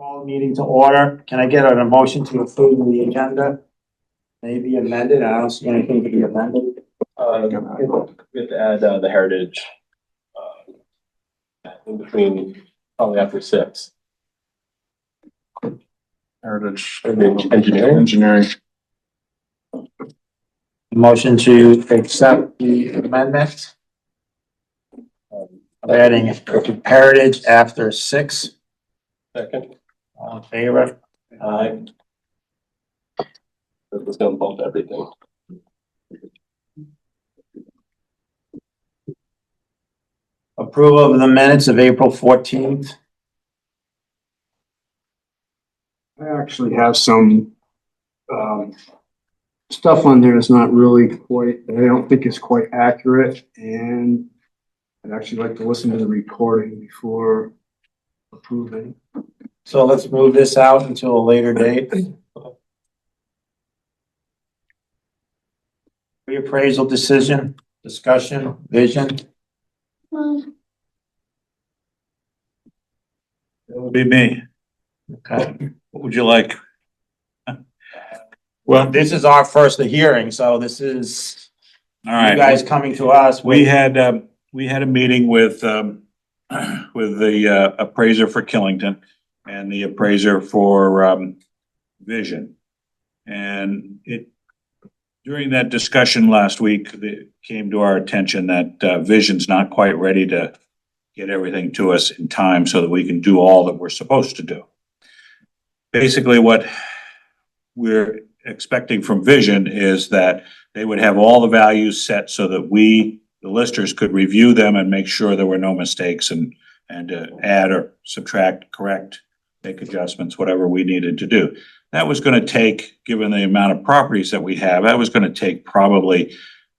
Call the meeting to order. Can I get a motion to approve the agenda? Maybe amended. I don't see anything to be amended. We have to add the heritage in between, probably after 6. Heritage Engineering. Motion to accept the amendment. Adding heritage after 6. Second. All in favor? Aye. That was gonna bump everything. Approval of the minutes of April 14th. I actually have some stuff on there that's not really quite, I don't think is quite accurate, and I'd actually like to listen to the recording before approving. So let's move this out until a later date. Reappraisal decision, discussion, vision. It would be me. Okay. What would you like? Well, this is our first hearing, so this is All you right. guys coming to us. We had a meeting with the appraiser for KIllington and the appraiser for Vision. And during that discussion last week, it came to our attention that Vision's not quite ready to get everything to us in time so that we can do all that we're supposed to do. Basically, what we're expecting from Vision is that they would have all the values set so that we, the listers, could review them and make sure there were no mistakes and add or subtract, correct, make adjustments, whatever we needed to do. That was going to take, given the amount of properties that we have, that was going to take probably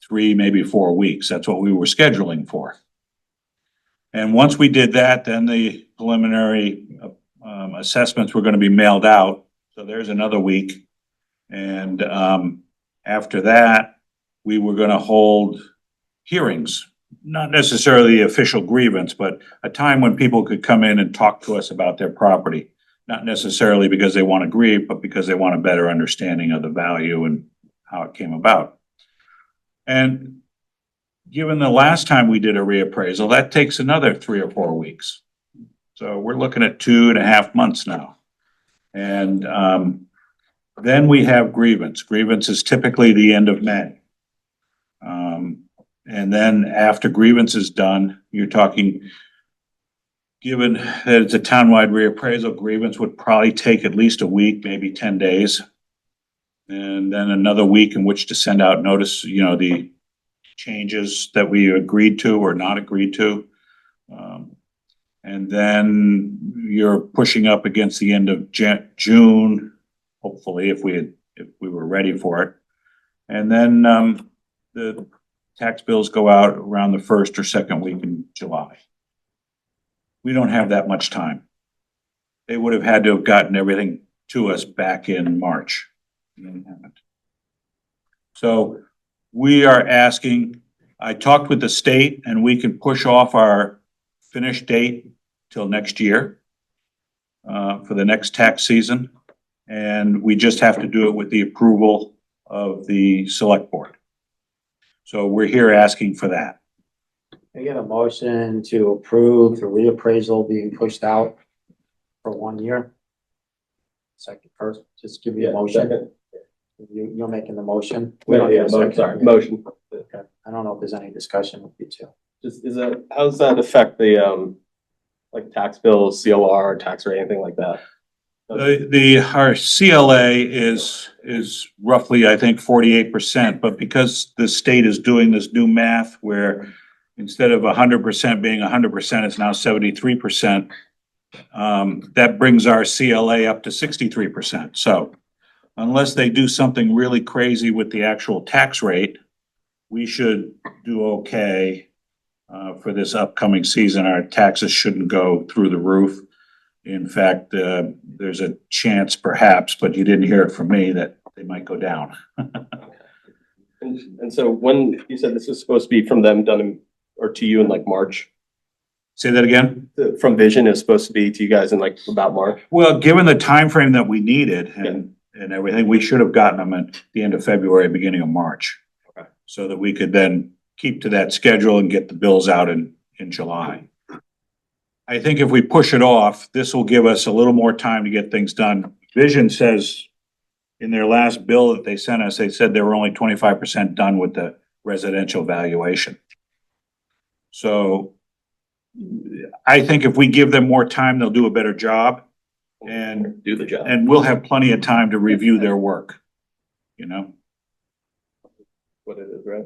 3, maybe 4 weeks. That's what we were scheduling for. And once we did that, then the preliminary assessments were going to be mailed out. So there's another week. And after that, we were going to hold hearings, not necessarily official grievance, but a time when people could come in and talk to us about their property. Not necessarily because they want to grieve, but because they want a better understanding of the value and how it came about. And given the last time we did a reappraisal, that takes another 3 or 4 weeks. So we're looking at 2.5 months now. And then we have grievance. Grievance is typically the end of May. And then after grievance is done, you're talking, given that it's a townwide reappraisal, grievance would probably take at least a week, maybe 10 days. And then another week in which to send out notice, the changes that we agreed to or not agreed to. And then you're pushing up against the end of June, hopefully, if we were ready for it. And then the tax bills go out around the 1st or 2nd week in July. We don't have that much time. They would have had to have gotten everything to us back in March. So we are asking, I talked with the state and we can push off our finish date till next year for the next tax season. And we just have to do it with the approval of the select board. So we're here asking for that. I get a motion to approve the reappraisal being pushed out for 1 year. Second, first, just give me a motion. Second. You're making the motion. Motion. Okay. I don't know if there's any discussion with you two. How does that affect the like tax bills, COR, tax rate, anything like that? Our CLA is roughly, I think, 48%, but because the state is doing this new math where instead of 100% being 100%, it's now 73%. That brings our CLA up to 63%. So unless they do something really crazy with the actual tax rate, we should do okay for this upcoming season. Our taxes shouldn't go through the roof. In fact, there's a chance perhaps, but you didn't hear it from me, that they might go down. And so when you said this is supposed to be from them done or to you in like March? Say that again? From Vision is supposed to be to you guys in like about March. Well, given the time frame that we needed and everything, we should have gotten them at the end of February, beginning of March. Okay. So that we could then keep to that schedule and get the bills out in July. I think if we push it off, this will give us a little more time to get things done. Vision says in their last bill that they sent us, they said they were only 25% done with the residential valuation. So I think if we give them more time, they'll do a better job and Do the job. we'll have plenty of time to review their work, you know? What it is, right?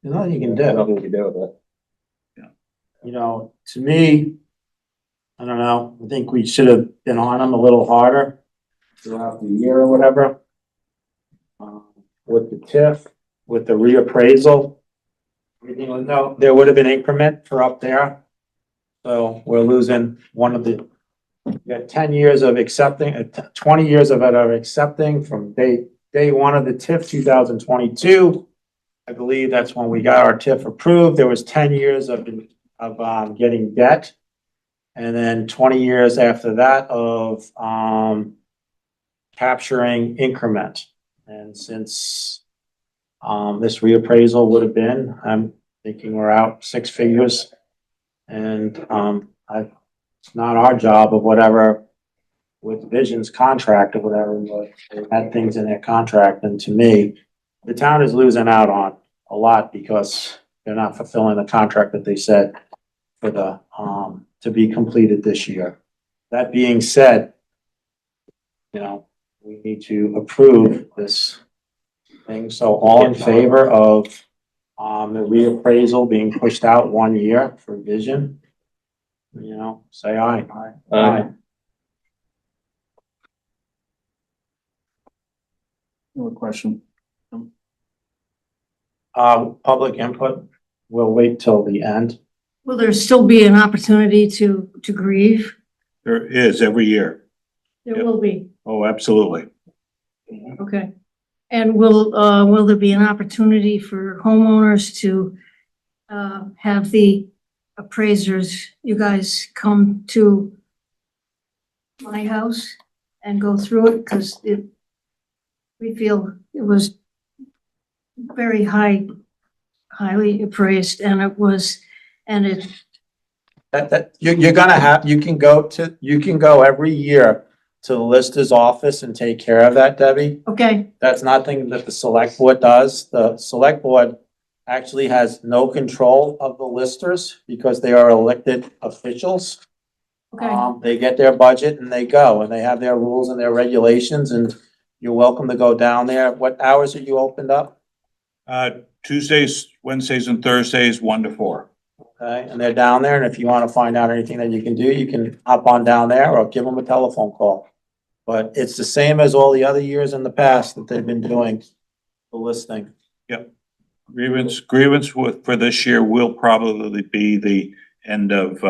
There's nothing you can do. Nothing you can do with it. You know, to me, I don't know, I think we should have been on them a little harder throughout the year or whatever. With the TIF, with the reappraisal. Everything was, no, there would have been increment for up there. So we're losing one of the, we got 10 years of accepting, 20 years of it of accepting from day one of the TIF 2022. I believe that's when we got our TIF approved. There was 10 years of getting debt. And then 20 years after that of capturing increment. And since this reappraisal would have been, I'm thinking we're out 6 figures. And it's not our job of whatever with Vision's contract or whatever, but they had things in their contract. And to me, the town is losing out on a lot because they're not fulfilling the contract that they said for the to be completed this year. That being said, you know, we need to approve this thing. So all in favor of the reappraisal being pushed out 1 year for Vision, you know, say aye. Aye. No question. Public input, we'll wait till the end. Will there still be an opportunity to grieve? There is every year. There Yep. will be, Oh, absolutely. okay. And will there be an opportunity for homeowners to have the appraisers, you guys come to my house and go through it? Because we feel it was very highly appraised, and You're gonna have, you can go every year to the lister's office and take care of that, Debbie. okay, That's nothing that the select board does. The select board actually has no control of the listers because they are elected officials. okay, They get their budget and they go, and they have their rules and their regulations, and you're welcome to go down there. What hours are you opened up? Tuesdays, Wednesdays and Thursdays, 1 to 4. Okay, and they're down there, and if you want to find out anything that you can do, you can hop on down there or give them a telephone call. But it's the same as all the other years in the past that they've been doing the listing. Grievance for this year will probably be the end of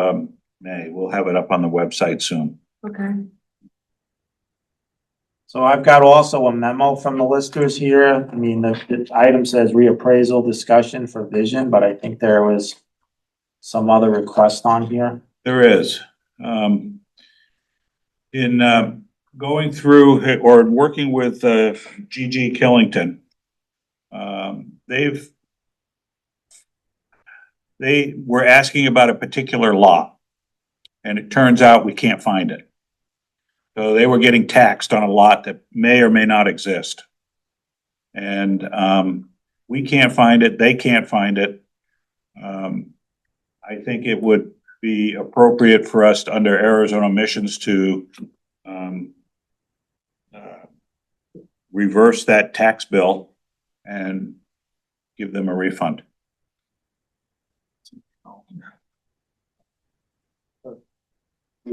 May. We'll have it up on the website soon. okay. So I've got also a memo from the listers here. I mean, the item says reappraisal discussion for Vision, but I think there was some other request on here. There is. In going through or working with GG Killington, they were asking about a particular lot, and it turns out we can't find it. So they were getting taxed on a lot that may or may not exist. And we can't find it, they can't find it. I think it would be appropriate for us to, under errors and omissions, to reverse that tax bill and give them a refund.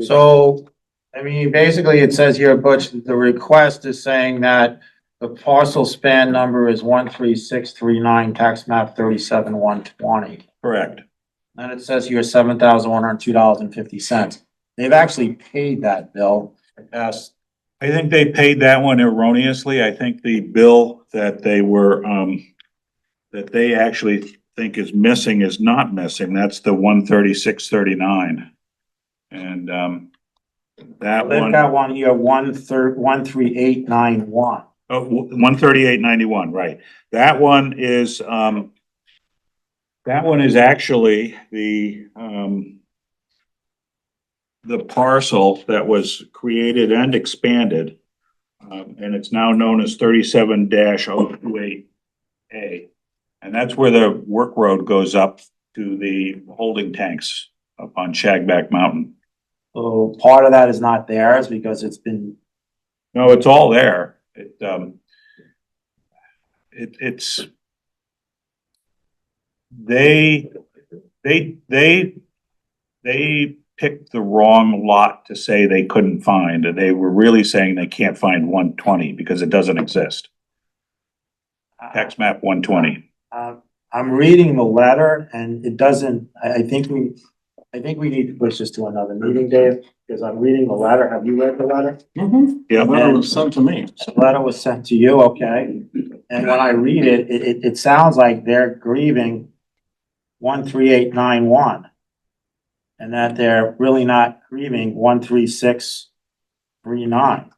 So, I mean, basically it says here, Butch, the request is saying that the parcel span number is 13639, tax map 37120. Correct. And it says here $7,102.50. They've actually paid that bill. Yes. I think they paid that one erroneously. I think the bill that they were, that they actually think is missing is not missing. That's the 13639. And, that They've one, got one here, 13891. oh, 13891, right. That one is actually the parcel that was created and expanded. And it's now known as 37-028A. And that's where the work road goes up to the holding tanks up on Shagback Mountain. So part of that is not theirs because it's been, No, it's all there. It's they picked the wrong lot to say they couldn't find, and they were really saying they can't find 120 because it doesn't exist. Tax map 120. I'm reading the letter and it doesn't, I think we need to push this to another meeting, Dave, because I'm reading the letter. Have you read the letter? Yeah. The letter was sent to me. The letter was sent to you, okay? And when I read it, it sounds like they're grieving 13891. And that they're really not grieving 13639.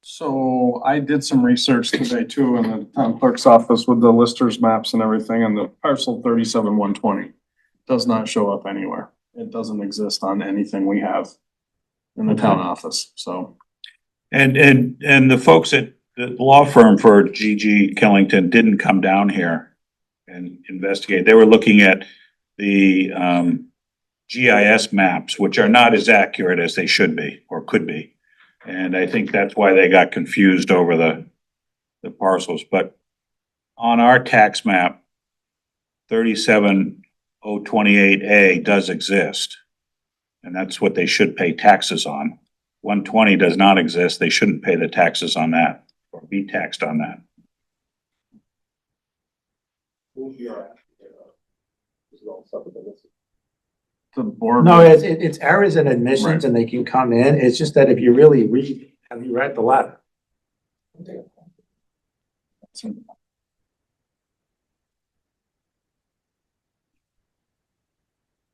So I did some research today too in the town clerk's office with the listers maps and everything, and the parcel 37120 does not show up anywhere. It doesn't exist on anything we have in the town office, so. And the folks at the law firm for G.G. Killington didn't come down here and investigate. They were looking at the GIS maps, which are not as accurate as they should be or could be. And I think that's why they got confused over the parcels. But on our tax map, 37028A does exist. And that's what they should pay taxes on. 120 does not exist. They shouldn't pay the taxes on that or be taxed on that. The board. No, it's errors and admissions and they can come in. It's just that if you really read, have you read the letter?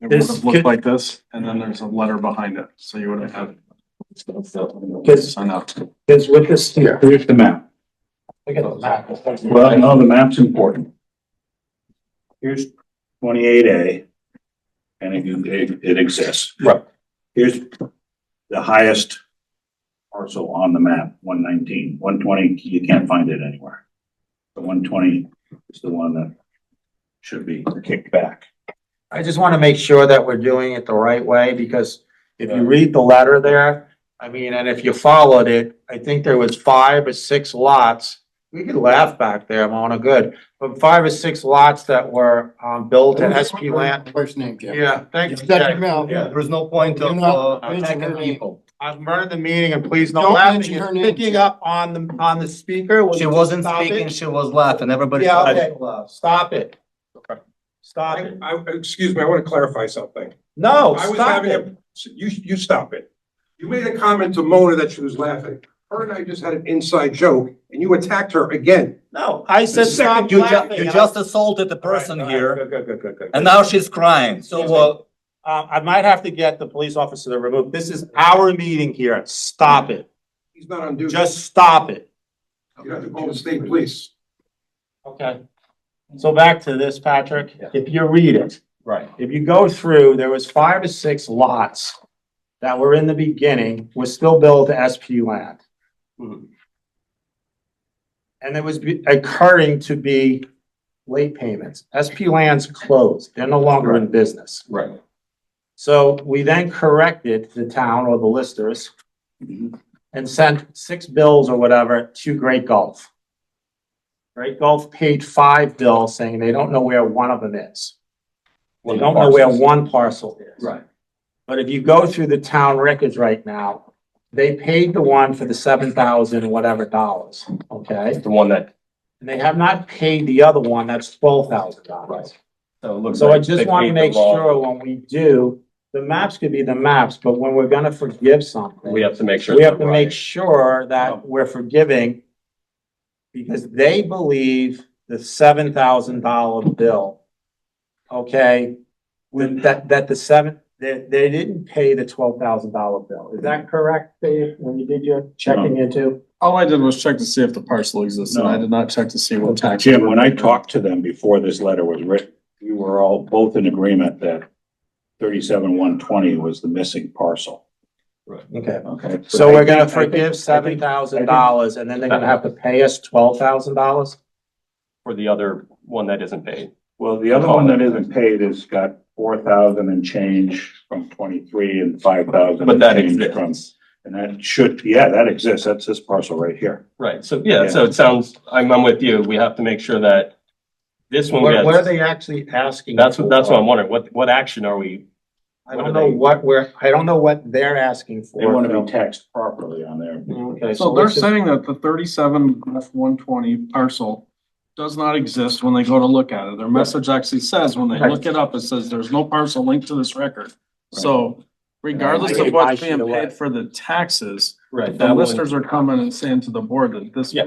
It would have looked like this, and then there's a letter behind it, so you would have had. Sign up. Because with this here, Here's the map. look at the map. Well, no, the map's important. Here's 28A. And it exists. Right. Here's the highest parcel on the map, 119. 120, you can't find it anywhere. The 120 is the one that should be kicked back. I just want to make sure that we're doing it the right way, because if you read the letter there, I mean, and if you followed it, I think there was 5 or 6 lots. We could laugh back there, Mona, good, but 5 or 6 lots that were built in SP land. First name, Jim. Yeah, thanks. Shut your mouth. Yeah. There's no point of attacking mentioning her name. people. I've heard the meeting and please Don't don't laugh. mention her name. Picking up on the speaker. Will She you wasn't stop it? speaking, she was laughing, everybody. Yeah, started okay. to laugh. Stop it. Stop it. Excuse me, I want to clarify something. No, I was stop having it. you stop it. You made a comment to Mona that she was laughing. Her and I just had an inside joke and you attacked her again. No, I said The second stop You laughing. you and just assaulted the person All right, here, Good. and now she's crying, so, I might have to get the police officer to remove. This is our meeting here. Stop it. He's not on duty. Just stop it. You have to call the state police. Okay. So back to this, Patrick. If you read it, right, if you go through, there was 5 or 6 lots that were in the beginning, was still billed to SP land. Mhm. And it was occurring to be late payments. SP land's closed. They're no longer in business. right. So we then corrected the town or the listers and sent 6 bills or whatever to Great Gulf. Great Gulf paid 5 bills saying they don't know where one of them is. They don't know where one parcel is. Right. But if you go through the town records right now, they paid the one for the 7,000 whatever dollars, okay? The one that, And they have not paid the other one, that's $12,000. Right. so it looks So I like just they want to paid the make wrong- sure when we do, the maps could be the maps, but when we're gonna forgive something, We have to make sure. we have to make sure that we're forgiving because they believe the $7,000 bill okay, with that the seven, they didn't pay the $12,000 bill. Is that correct, Dave, when you did your checking into? All I did was check to see if the parcel existed. I did not check to see what tax. Jim, when I talked to them before this letter was written, we were all both in agreement that 37-120 was the missing parcel. Okay. Okay. So we're gonna I think- forgive $7,000 and then they're gonna have to pay us $12,000? For the other one that isn't paid. Well, the other one that isn't paid has got 4,000 and change from 23 and 5,000. But that and change exists. And that should, yeah, that exists. That's this parcel right here. Right, so yeah, so it sounds, I'm with you. We have to make sure that this one What are gets, they actually asking? that's what for? I'm wondering. What action are we? I don't know I don't know what they're asking for. They want to be taxed properly on there. Okay, So they're let's just- saying that the 37-120 parcel does not exist when they go to look at it. Their message actually says, when they look it up, it says there's no parcel linked to this record. So regardless I of gave what's my being sheet away. paid for the taxes, Right, the that one, listers are coming and saying to the board that this, Yeah.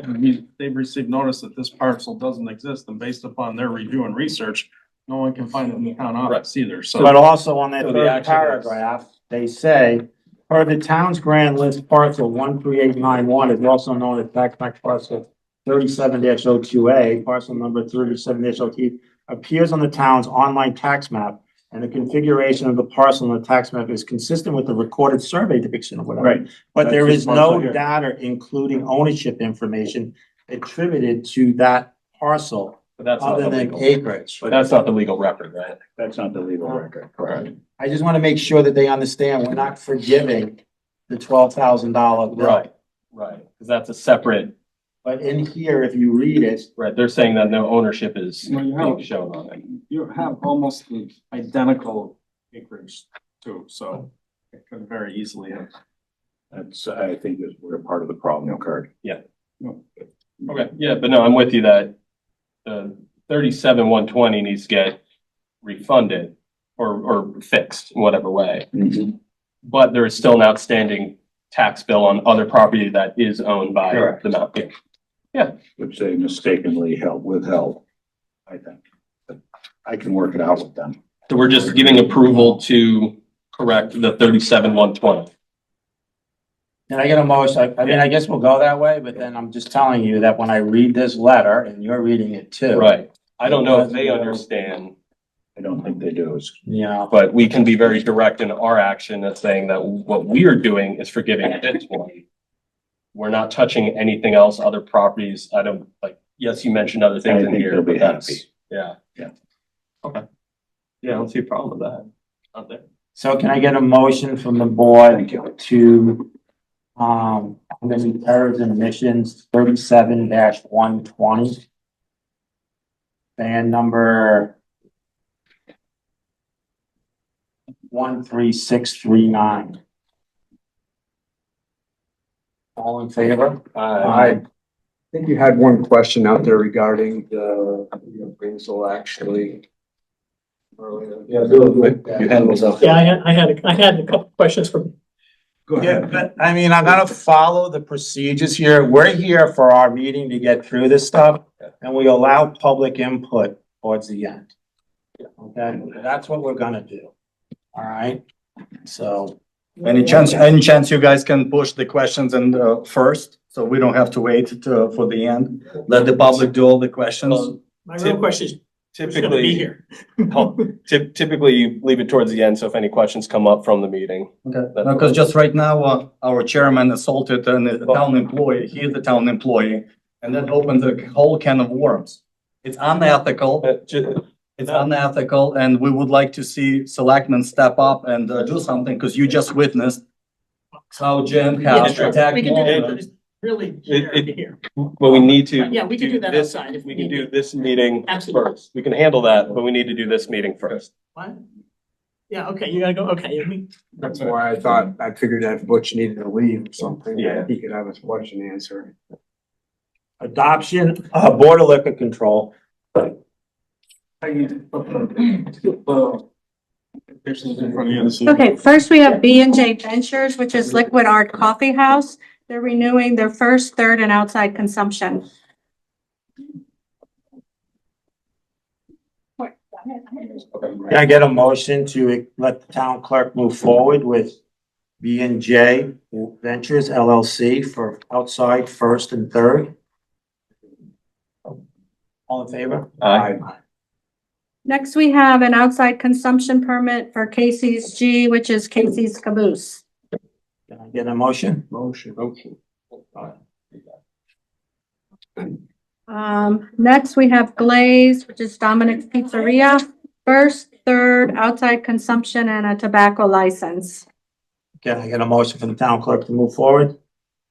they've received notice that this parcel doesn't exist, and based upon their review and research, no one can find it in the town office either, so. But also on that So the third action is- paragraph, they say, per the town's grand list parcel 13891 is also known as tax map parcel 37-02A, parcel number 37-02 appears on the town's online tax map, and the configuration of the parcel on the tax map is consistent with the recorded survey depiction of whatever. Right. But there That's is this parcel no here. data including ownership information attributed to that parcel but that's not other the than legal, acreage. but that's not the legal record, right? That's not the legal record. Correct. I just want to make sure that they understand we're not forgiving the $12,000 bill. Right, right, because that's a separate, But in here, if you read it, right, they're saying that no ownership is Well, you have- being shown on it. You have almost the identical acreage too, so it could very easily have. That's, I think is where part of the problem occurred. Okay, yeah, but no, I'm with you that the 37-120 needs to get refunded or fixed in whatever way. But there is still an outstanding tax bill on other property that is owned by Correct. the mountain. Which they mistakenly withheld, I think. But I can work it out with them. So we're just giving approval to correct the 37-120. and I get a motion, I mean, I guess we'll go that way, but then I'm just telling you that when I read this letter, and you're reading it too. Right. I don't know if they understand, I don't think they do. It's You know, but we can be very direct in our action of saying that what we are doing is forgiving this one. We're not touching anything else, other properties. I don't, like, yes, you mentioned other things I in think here, they'll be but that's, happy. yeah. Yeah. Okay. Yeah, I don't see a problem with that. Out there. so can I get a motion from the board Thank you. to, I'm gonna be errors and omissions 37-120. Ban number 13639. All in favor? I, I think you had one question out there regarding the appraisal actually. Earlier. You had those up. Yeah, I had a couple questions for. Go Yeah, ahead. but I mean, I'm gonna follow the procedures here. We're here for our meeting to get through this stuff, and we allow public input towards the end. Okay, that's what we're gonna do. All right, so. Any chance you guys can push the questions and first, so we don't have to wait for the end? Let the public do all the questions. My real question is, who's gonna be typically, here? typically you leave it towards the end, so if any questions come up from the meeting. Okay, because just right now, our chairman assaulted a town employee, he is a town employee, and that opened a whole can of worms. It's unethical, it's unethical, and we would like to see selectmen step up and do something, because you just witnessed how Jen has attacked We can do Mower. that, it's really here. But we need to. Yeah, we can do that this- outside if We we can need do to. this meeting Absolutely. first. We can handle that, but we need to do this meeting first. What? Yeah, okay, you gotta go, okay, That's why I figured that Butch needed to leave or something, Yeah. that he could have his question answered. Adoption, Board of Liquor Control. Pictures in front of you to see. Okay, first we have B&J Ventures, which is Liquid Art Coffee House. They're renewing their first, third, and outside consumption. Can I get a motion to let the town clerk move forward with V&J Ventures LLC for outside first and third? All in favor? Aye. Next, we have an outside consumption permit for Casey's G, which is Casey's Caboose. Can I get a motion? Motion. Next, we have Glaze, which is Dominic's Pizzeria, first, third, outside consumption, and a tobacco license. Can I get a motion for the town clerk to move forward?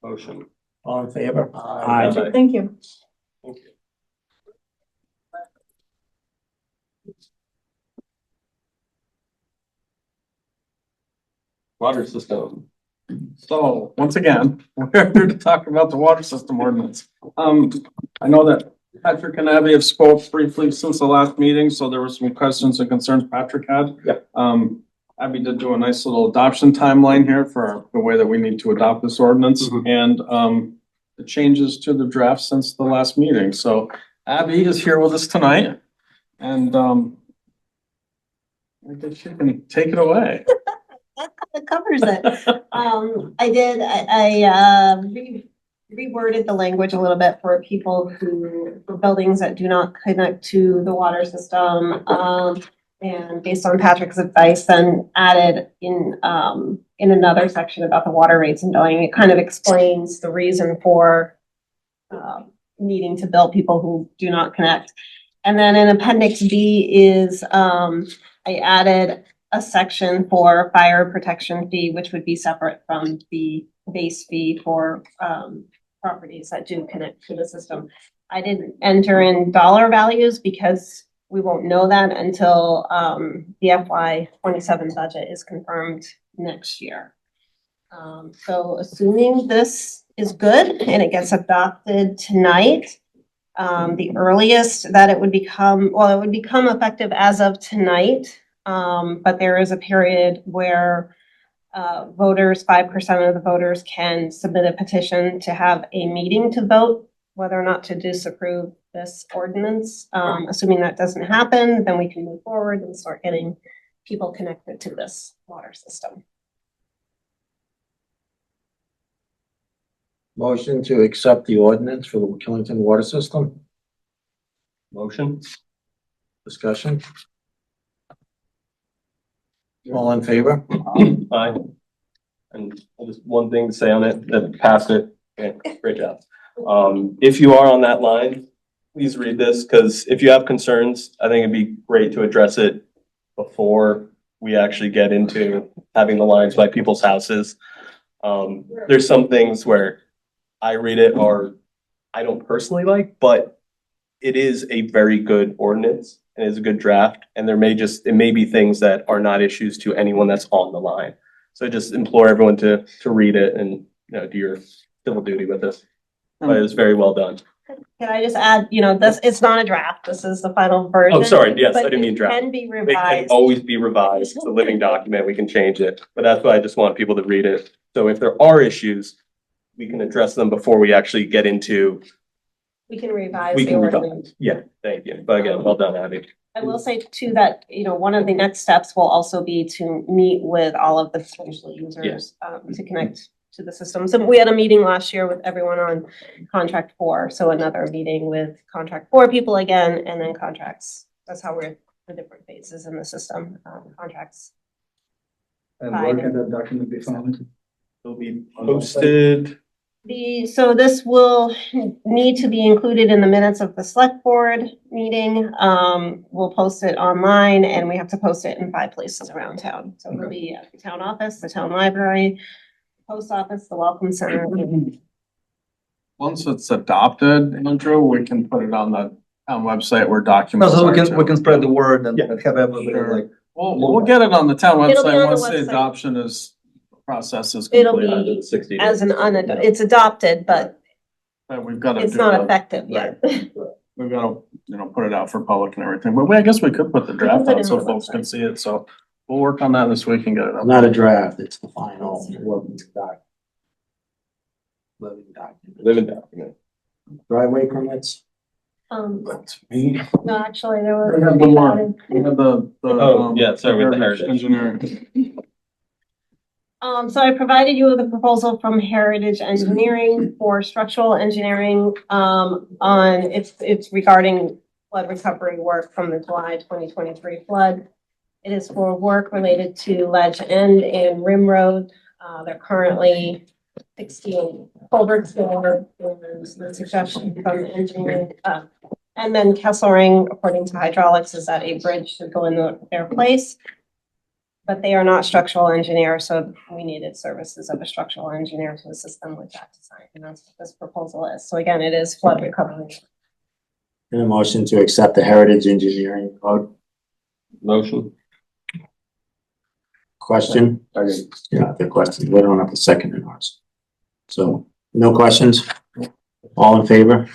Motion. All in favor? Aye. Thank you. Thank you. Water system. So, once again, we're here to talk about the water system ordinance. I know that Patrick and Abby have spoke briefly since the last meeting, so there were some questions and concerns Patrick had. Yep. Abby did do a nice little adoption timeline here for the way that we need to adopt this ordinance and, the changes to the draft since the last meeting. So Abby is here with us tonight and, I guess she can take it away. That covers it. Reworded the language a little bit for people for buildings that do not connect to the water system. And based on Patrick's advice, then added in another section about the water rates and billing. It kind of explains the reason for needing to bill people who do not connect. And then in Appendix B is I added a section for fire protection fee, which would be separate from the base fee for properties that do connect to the system. I didn't enter in dollar values because we won't know that until the FY 27 budget is confirmed next year. So assuming this is good and it gets adopted tonight, the earliest that it would become effective as of tonight. But there is a period where voters, 5% of the voters can submit a petition to have a meeting to vote whether or not to disapprove this ordinance. Assuming that doesn't happen, then we can move forward and start getting people connected to this water system. Motion to accept the ordinance for the KIllington water system. Motion. Discussion. All in favor? Aye. And just one thing to say on it, that passed it. Okay, great job. If you are on that line, please read this, because if you have concerns, I think it'd be great to address it before we actually get into having the lines by people's houses. There's some things where I read it or I don't personally like, but it is a very good ordinance and is a good draft. And it may be things that are not issues to anyone that's on the line. So I just implore everyone to read it and, do your civil duty with this. But it was very well done. Can I just add, this, it's not a draft. This is the final version. Oh, sorry. Yes, I but didn't mean it draft. Can be It can revised. always be revised. It's a living document. We can change it. But that's why I just want people to read it. So if there are issues, we can address them before we actually get into, We can revise. we the can ordinance. revise. Yeah, thank you. But again, well done, Abby. I will say too that, one of the next steps will also be to meet with all of the potential users to connect to the system. So we had a meeting last year with everyone on contract 4. So another meeting with contract 4 people again, and then contracts. That's how we're the different phases in the system, contracts. And where can that document be found? It'll be posted. So this will need to be included in the minutes of the select board meeting. We'll post it online and we have to post it in 5 places around town. So it'll be at the town office, the town library, post office, the welcome center. Once it's adopted, Andrew, we can put it on the town website where documents So are. we can too. spread the word and Yeah. have everybody Sure. like. We'll get it on the town It'll be on website the once the website. adoption process is It'll complete. be 60 as days. it's adopted, but But we've got to it's do not it. effective yet. We've got to, put it out for public and everything, but I guess we could put the draft put it on so on the folks can website. see it, so we'll work on that this week and get it up. Not a draft, it's the final working document. Living document. Living document. Driveway permits, That's me. No, actually, there was. We have one more. We have the. Oh, yeah, sorry, with the heritage. Engineering. So I provided you with a proposal from Heritage Engineering for structural engineering, it's regarding flood recovery work from the July 2023 flood. It is for work related to Ledge End and Rim Road. They're currently 16 culverts there, and the suggestion from the engineering, and then Kesselring, according to hydraulics, is that a bridge should go in their place. But they are not structural engineers, so we needed services of a structural engineer to assist them with that design, and that's what this proposal is. So again, it is flood recovery. In a motion to accept the Heritage Engineering quote. Motion. Question? Yeah, the question. We don't have a second in ours. So, no questions? All in favor?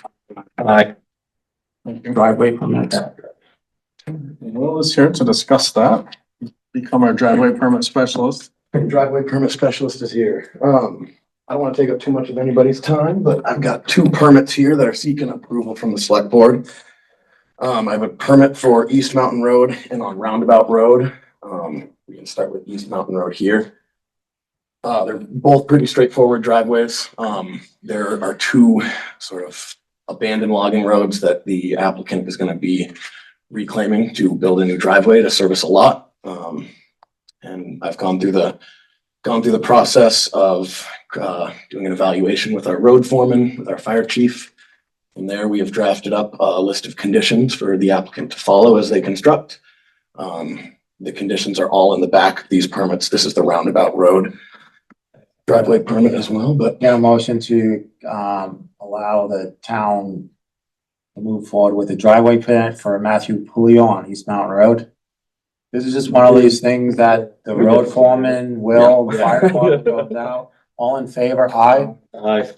Aye. Driveway permits. Will is here to discuss that. Become our driveway permit specialist. Driveway permit specialist is here. I don't want to take up too much of anybody's time, but I've got two permits here that are seeking approval from the select board. I have a permit for East Mountain Road and on Roundabout Road. We can start with East Mountain Road here. They're both pretty straightforward driveways. There are two sort of abandoned logging roads that the applicant is going to be reclaiming to build a new driveway to service a lot. And I've gone through the process of doing an evaluation with our road foreman, with our fire chief. From there, we have drafted up a list of conditions for the applicant to follow as they construct. The conditions are all in the back of these permits. This is the Roundabout Road driveway permit as well, but Get a motion to allow the town to move forward with the driveway permit for Matthew Pulio on East Mountain Road. This is just one of these things that the road foreman will, the fire department goes out. All in favor? Aye. Aye.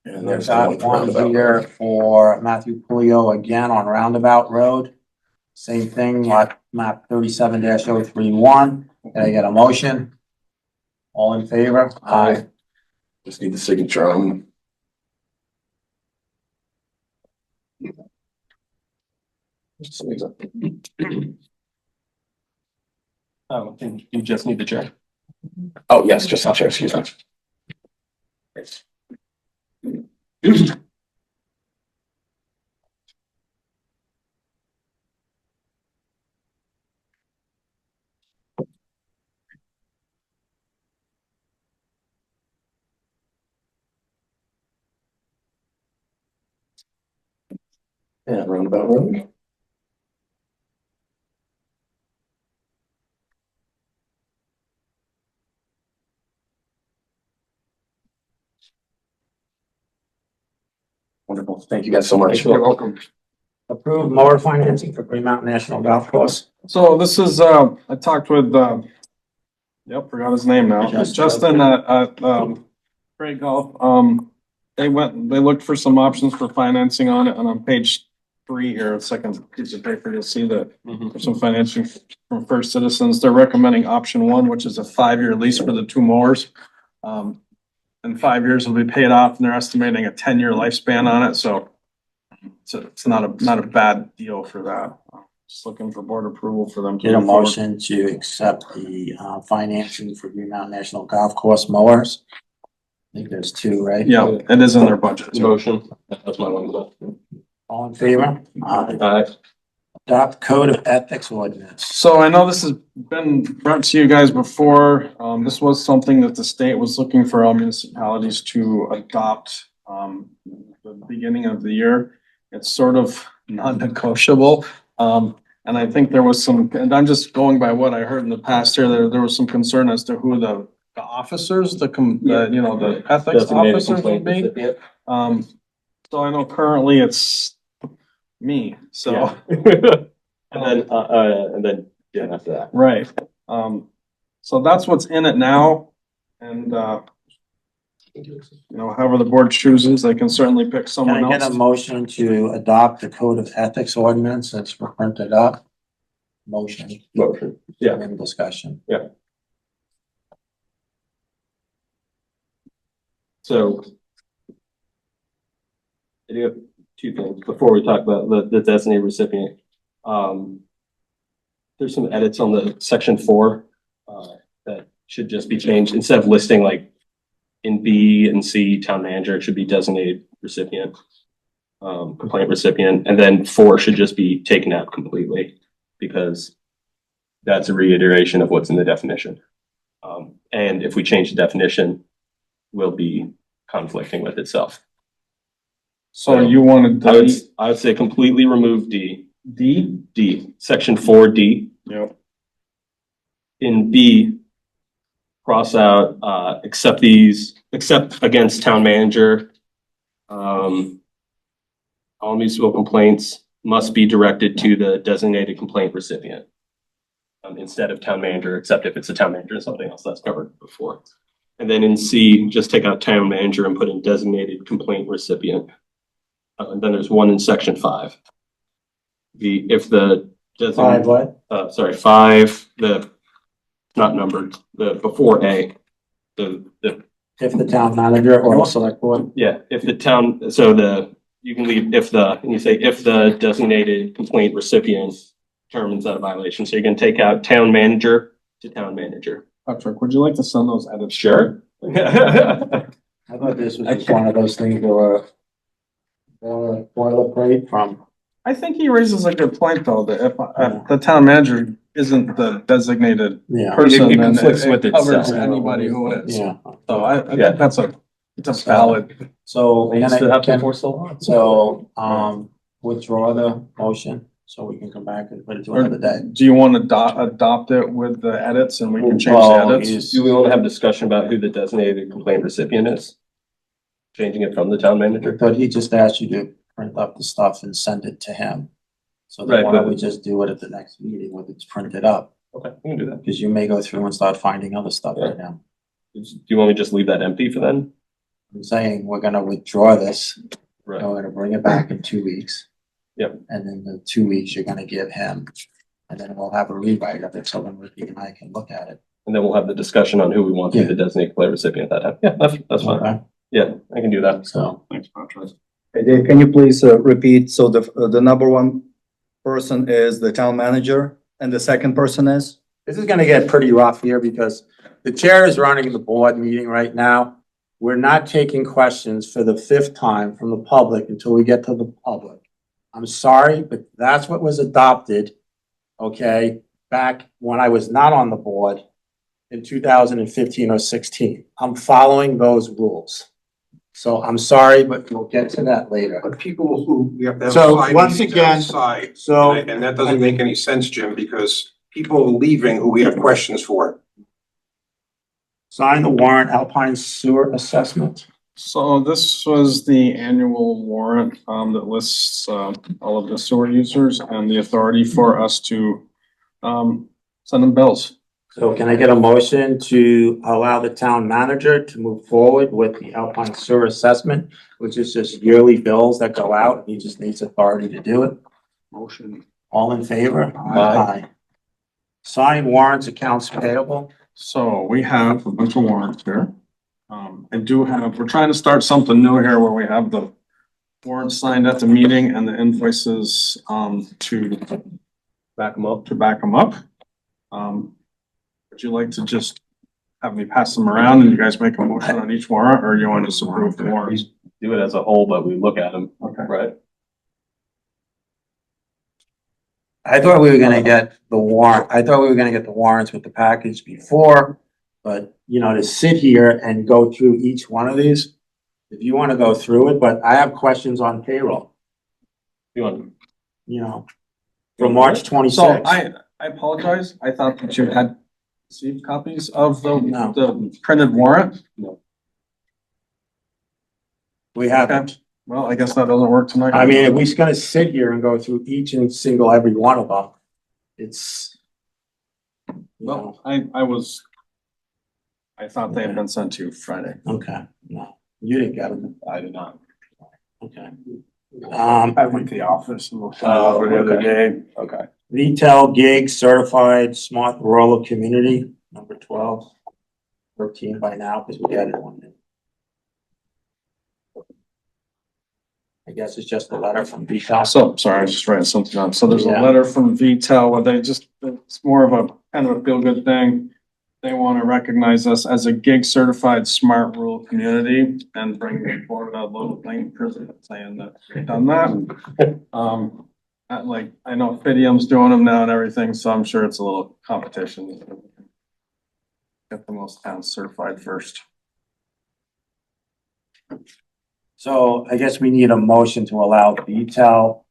and There's there's the that one for one Roundabout here Road. for Matthew Pulio again on Roundabout Road. Same thing, like map 37-031. Can I get a motion? All in favor? Aye. Just need the signature on them. Oh, and you just need the chair. Oh, yes, just I'll share, excuse me. Yeah, Roundabout Road. Wonderful. Thank you guys so much. You're welcome. Approved mower financing for Green Mountain National Golf Course. So this is, I talked with, forgot his name now. Justin at Great Golf. They looked for some options for financing on it, and on page 3 here, second piece of paper, you'll see that there's some financing from First Citizens. They're recommending option 1, which is a 5-year lease for the 2 mowers. In 5 years will be paid off, and they're estimating a 10-year lifespan on it, so it's not a bad deal for that. Just looking for board approval for them to Get a move forward. motion to accept the financing for Green Mountain National Golf Course mowers. I think there's 2, right? Yeah, it is in their budget. Motion. That's my one. All in favor? Aye. Aye. Adopt Code of Ethics Ordinance. So I know this has been brought to you guys before. This was something that the state was looking for all municipalities to adopt, the beginning of the year. It's sort of non-negotiable. And I think there was some, and I'm just going by what I heard in the past here, there was some concern as to who the officers, the ethics officers would be. So I know currently it's me, so. And then Jen after that. Right. So that's what's in it now. And, however the board chooses, they can certainly pick Can someone I get a else. motion to adopt the Code of Ethics Ordinance that's printed up? Motion. Motion. Yeah. Any discussion? So two things before we talk about the designated recipient. There's some edits on the section 4 that should just be changed. Instead of listing like in B and C, town manager, it should be designated recipient, complaint recipient, and then 4 should just be taken out completely because that's a reiteration of what's in the definition. And if we change the definition, we'll be conflicting with itself. So you wanted I would say completely remove D. D? Section 4D. Yep. In B, cross out, except against town manager. All municipal complaints must be directed to the designated complaint recipient. Instead of town manager, except if it's a town manager and something else that's covered before. And then in C, just take out town manager and put in designated complaint recipient. And then there's one in section 5. If the Five what? sorry, 5, not numbered, before A, If the town manager or the select board? yeah, if the town, you can leave if the designated complaint recipient determines that a violation. So you can take out town manager to town manager. Patrick, would you like to send those edits? Sure. I thought this was just one of those things that were boilerplate from. I think he raises a good point, though, that if the town manager isn't the designated Yeah. person, It then conflicts with it covers itself. anybody who is. Yeah. So I Yeah. think that's it's a valid. So, They used to have to enforce the law. so, withdraw the motion so we can come back and put it to another day. Do you want to adopt it with the edits and we can change the Well, edits? Do we want to have discussion about who the designated complaint recipient is? Changing it from the town manager? But he just asked you to print up the stuff and send it to him. So then Right, why don't but- we just do it at the next meeting when it's printed up? Okay, we can do that. Because you may go through and start finding other stuff right now. Do you want me to just leave that empty for then? I'm saying we're gonna withdraw this, Right. and we're gonna bring it back in 2 weeks. Yep. And then the 2 weeks you're gonna give him, and then we'll have a rewrite of it, so then Ricky and I can look at it. And then we'll have the discussion on who we want to be the designated complaint recipient at that time. Yeah, that's fine. Okay, Yeah, I can do that. so, Thanks, Patrick. Hey, Dave, can you please repeat? So the number one person is the town manager and the second person is? this is gonna get pretty rough here because the chair is running the board meeting right now. We're not taking questions for the 5th time from the public until we get to the public. I'm sorry, but that's what was adopted, okay, back when I was not on the board in 2015 or 16. I'm following those rules. So I'm sorry, but we'll get to that later. But people who, we have to have. So, 5 once meetings again, outside, So, and that doesn't make any sense, Jim, because people are leaving who we have questions for. sign the warrant, Alpine sewer assessment. So this was the annual warrant that lists all of the sewer users and the authority for us to send them bills. So can I get a motion to allow the town manager to move forward with the Alpine sewer assessment, which is just yearly bills that go out? He just needs authority to do it. Motion. All in favor? Aye. Sign warrants, accounts payable. So we have a bunch of warrants here. We're trying to start something new here where we have the warrants signed at the meeting and the invoices to Back them up. back them up. Would you like to just have me pass them around and you guys make a motion on each warrant, or you want to just approve the warrants? Do it as a whole, but we look at them, Okay. right? I thought we were gonna get the warrants with the package before, but to sit here and go through each one of these, if you wanna go through it, but I have questions on payroll, You want, for March So 26th. I apologize. I thought that you had received copies of No. the printed warrant. We haven't. Well, I guess that doesn't work tonight. I mean, if we're just gonna sit here and go through each and single every one of them, it's. Well, I thought they had been sent to you Friday. Okay, no, you didn't get them, I did not. okay. I went to the office and looked Oh, over the other okay. day. Okay. VTel gig certified smart rural community, number 12. 13 by now, because we added one in. I guess it's just a letter from VTel. So, sorry, I was just writing something up. So there's a Yeah. letter from VTel where it's more of a kind of a feel-good thing. They want to recognize us as a gig certified smart rural community and bring forward a little thing saying that we've done that. I know Fidium's doing them now and everything, so I'm sure it's a little competition. Get the most towns certified first. So I guess we need a motion to allow VTel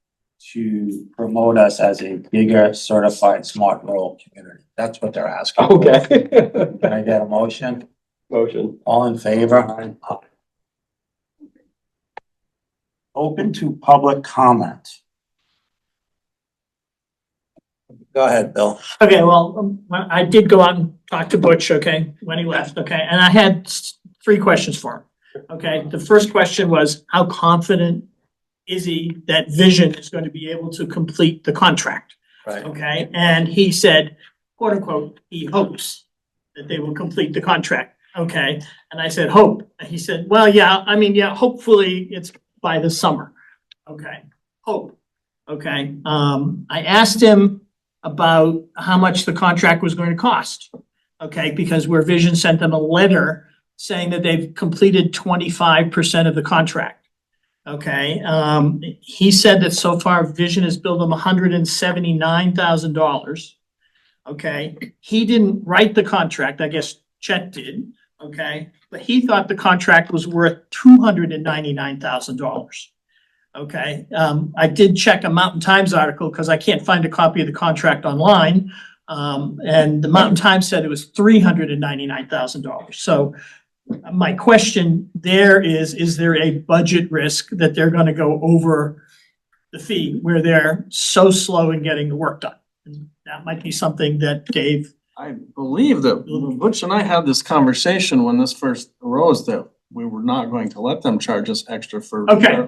to promote us as a bigger certified smart rural community. That's what they're asking. Okay. Can I get a motion? Motion. All in favor? Open to public comment. Go ahead, Bill. Okay, well, I did go out and talk to Butch, okay, when he left, okay, and I had three questions for him. Okay, the first question was, how confident is he that Vision is going to be able to complete the contract? Right. Okay, and he said, quote unquote, he hopes that they will complete the contract. Okay, and I said, hope. And he said, well, yeah, I mean, yeah, hopefully it's by the summer. Okay, hope. Okay, I asked him about how much the contract was going to cost. Okay, because where Vision sent them a letter saying that they've completed 25% of the contract. Okay, he said that so far Vision has billed them $179,000. Okay, he didn't write the contract, I guess Chet did, okay, but he thought the contract was worth $299,000. Okay, I did check a Mountain Times article because I can't find a copy of the contract online. And the Mountain Times said it was $399,000. So my question there is there a budget risk that they're going to go over the fee where they're so slow in getting the work done? And that might be something that Dave. I believe that Butch and I had this conversation when this first arose that we were not going to let them charge us extra for Okay. their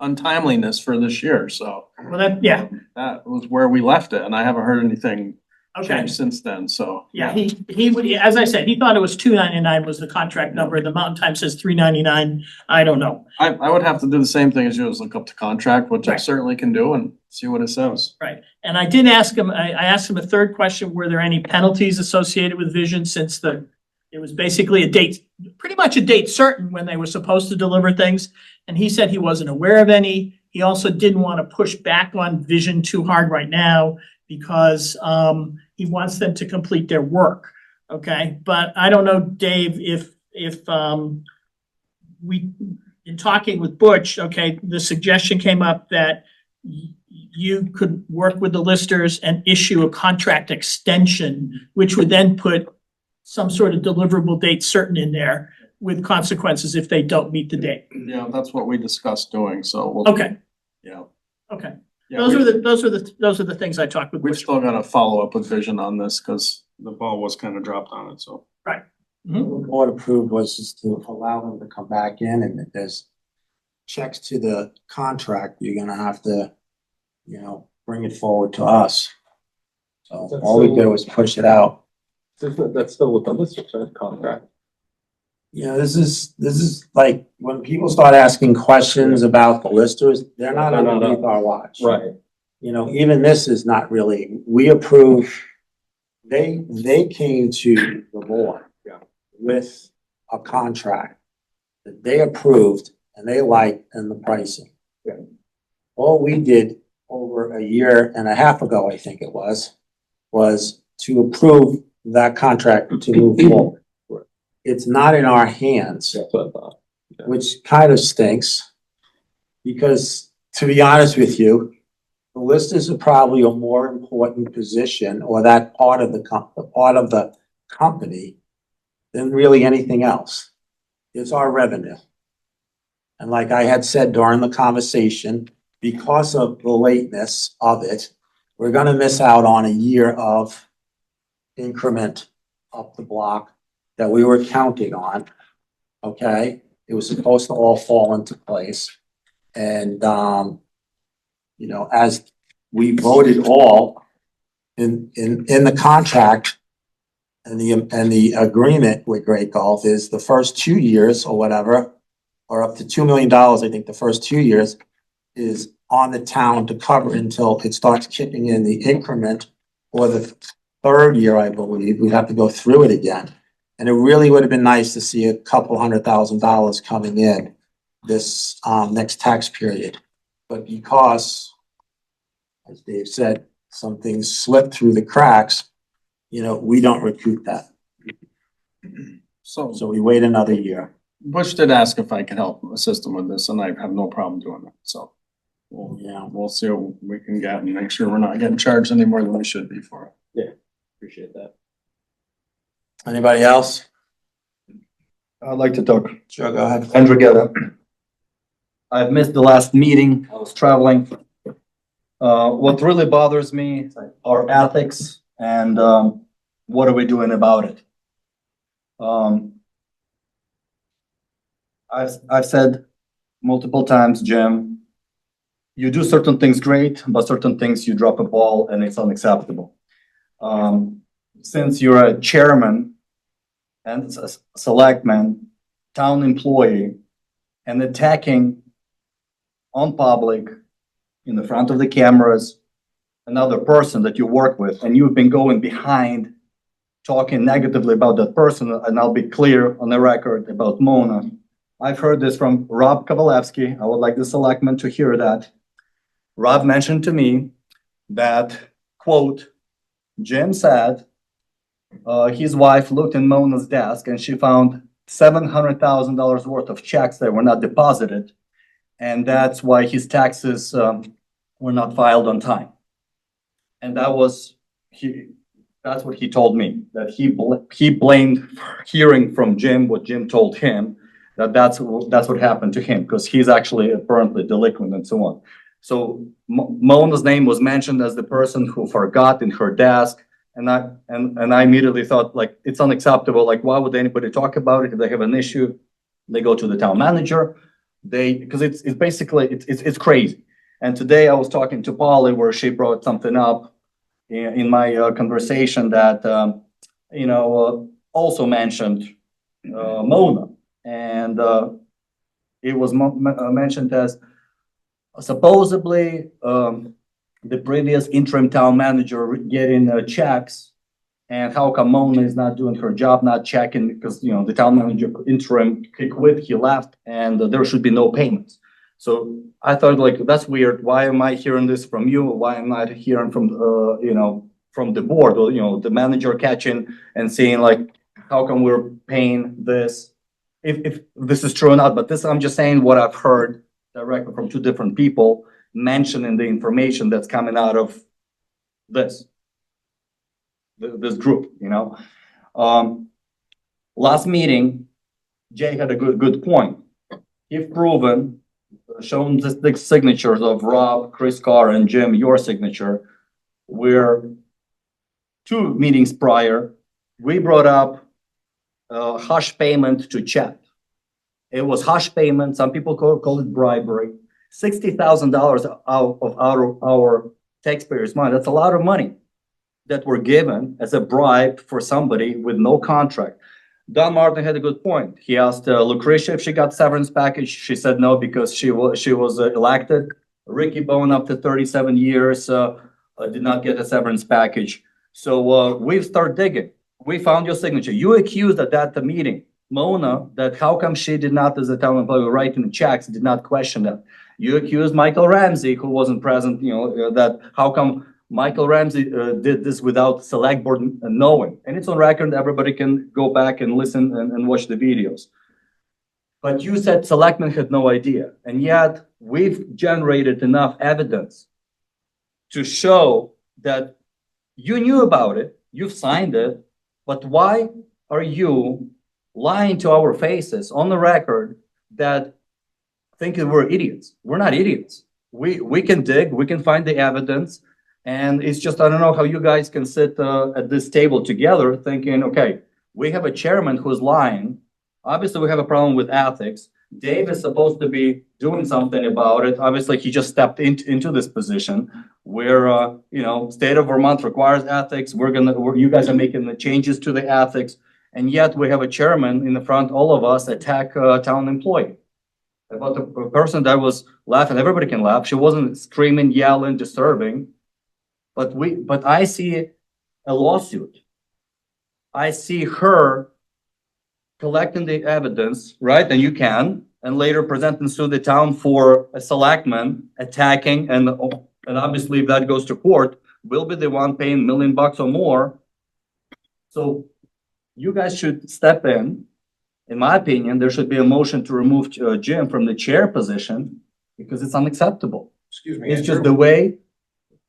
untimeliness for this year, so Well, that, yeah, that was where we left it, and I haven't heard anything okay. change since then, so. Yeah, he would, as I said, he thought it was $299 was the contract number. The Mountain Times says $399. I don't know. I would have to do the same thing as you, is look up the contract, which I Right. certainly can do, and see what it says. Right. And I did ask him, I asked him a third question, were there any penalties associated with Vision since it was basically a date, pretty much a date certain when they were supposed to deliver things. And he said he wasn't aware of any. He also didn't want to push back on Vision too hard right now because he wants them to complete their work. Okay, but I don't know, Dave, if we, in talking with Butch, okay, the suggestion came up that you could work with the listers and issue a contract extension, which would then put some sort of deliverable date certain in there with consequences if they don't meet the date. Yeah, that's what we discussed doing, so we'll. Okay, Yeah. okay. Yeah, Those are the things I talked with we've Butch. still got to follow up with Vision on this, because the ball was kind of dropped on it, so. What the board approved was just to allow them to come back in, and if there's checks to the contract, you're gonna have to, bring it forward to us. So all we did was push it out. That's still with the listers, right, contract. This is like, when people start asking questions about the listers, they're not They're not underneath up. our watch. Right. Even this is not really, we approve, they came to the board. Yeah. With a contract that they approved and they liked in the pricing. Yeah. All we did over a year and a half ago, I think it was to approve that contract to move forward. It's not in our hands, That's what I thought. Yeah. which kind of stinks. Because to be honest with you, the listers are probably a more important position, or that part of the company than really anything else. It's our revenue. And like I had said during the conversation, because of the lateness of it, we're gonna miss out on a year of increment up the block that we were counting on. Okay, it was supposed to all fall into place. And, as we voted all in the contract and the agreement with Great Gulf is the first 2 years or whatever or up to $2 million, I think, the first 2 years is on the town to cover until it starts kicking in the increment, or the third year, I believe, we have to go through it again. And it really would have been nice to see a couple $100,000 coming in this next tax period. But because, as Dave said, some things slipped through the cracks, we don't recoup that. So So we wait another year. Bush did ask if I could help assist him with this, and I have no problem doing that, so. Yeah. We'll see what we can get and make sure we're not getting charged any more than we should be for it. Appreciate that. Anybody else? I'd like to talk. Sure, go ahead. Andrew Gedda. I've missed the last meeting. I was traveling. What really bothers me are ethics and what are we doing about it? I've said multiple times, Jim, you do certain things great, but certain things you drop a ball and it's unacceptable. Since you're a chairman and a selectman, town employee, and attacking on public in the front of the cameras another person that you work with, and you've been going behind talking negatively about that person, and I'll be clear on the record about Mona. I've heard this from Rob Kavalevsky. I would like the selectman to hear that. Rob mentioned to me that, quote, Jim said his wife looked in Mona's desk and she found $700,000 worth of checks that were not deposited. And that's why his taxes were not filed on time. And that's what he told me, that he blamed hearing from Jim what Jim told him, that's what happened to him, because he's actually apparently delinquent and so on. So Mona's name was mentioned as the person who forgot in her desk. And I immediately thought, like, it's unacceptable. Like, why would anybody talk about it? If they have an issue, they go to the town manager. Because it's basically, it's crazy. And today I was talking to Polly where she brought something up in my conversation that, also mentioned Mona. And it was mentioned as supposedly the previous interim town manager getting checks, and how come Mona is not doing her job, not checking, because the town manager interim, he quit, he left, and there should be no payments. So I thought, like, that's weird. Why am I hearing this from you? Why am I not hearing from from the board, or the manager catching and saying, like, how come we're paying this? If this is true or not, but this, I'm just saying what I've heard directly from two different people mentioning the information that's coming out of this group, Last meeting, Jay had a good point. If proven, shown the signatures of Rob, Chris Carr, and Jim, your signature, where 2 meetings prior, we brought up hush payment to Chet. It was hush payment. Some people call it bribery. $60,000 out of our taxpayers' money. That's a lot of money that were given as a bribe for somebody with no contract. Don Martin had a good point. He asked Lucretia if she got severance package. She said no, because she was elected. Ricky Bone, up to 37 years, did not get a severance package. So we've started digging. We found your signature. You accused at that meeting Mona that how come she did not, as a town employee writing checks, did not question that. You accused Michael Ramsey, who wasn't present, that how come Michael Ramsey did this without Selectboard knowing. And it's on record. Everybody can go back and listen and watch the videos. But you said selectmen had no idea. And yet we've generated enough evidence to show that you knew about it, you've signed it, but why are you lying to our faces on the record that thinking we're idiots? We're not idiots. We can dig, we can find the evidence. And it's just, I don't know how you guys can sit at this table together thinking, okay, we have a chairman who's lying. Obviously, we have a problem with ethics. Dave is supposed to be doing something about it. Obviously, he just stepped into this position where, state of Vermont requires ethics. You guys are making the changes to the ethics. And yet we have a chairman in the front, all of us attack a town employee. about the person that was laughing. Everybody can laugh. She wasn't screaming, yelling, disturbing. But I see a lawsuit. I see her collecting the evidence, right? And you can, and later presenting to the town for a selectman attacking, and obviously if that goes to court, we'll be the one paying $1 million or more. So you guys should step in. In my opinion, there should be a motion to remove Jim from the chair position because it's unacceptable. Excuse me. It's just the way.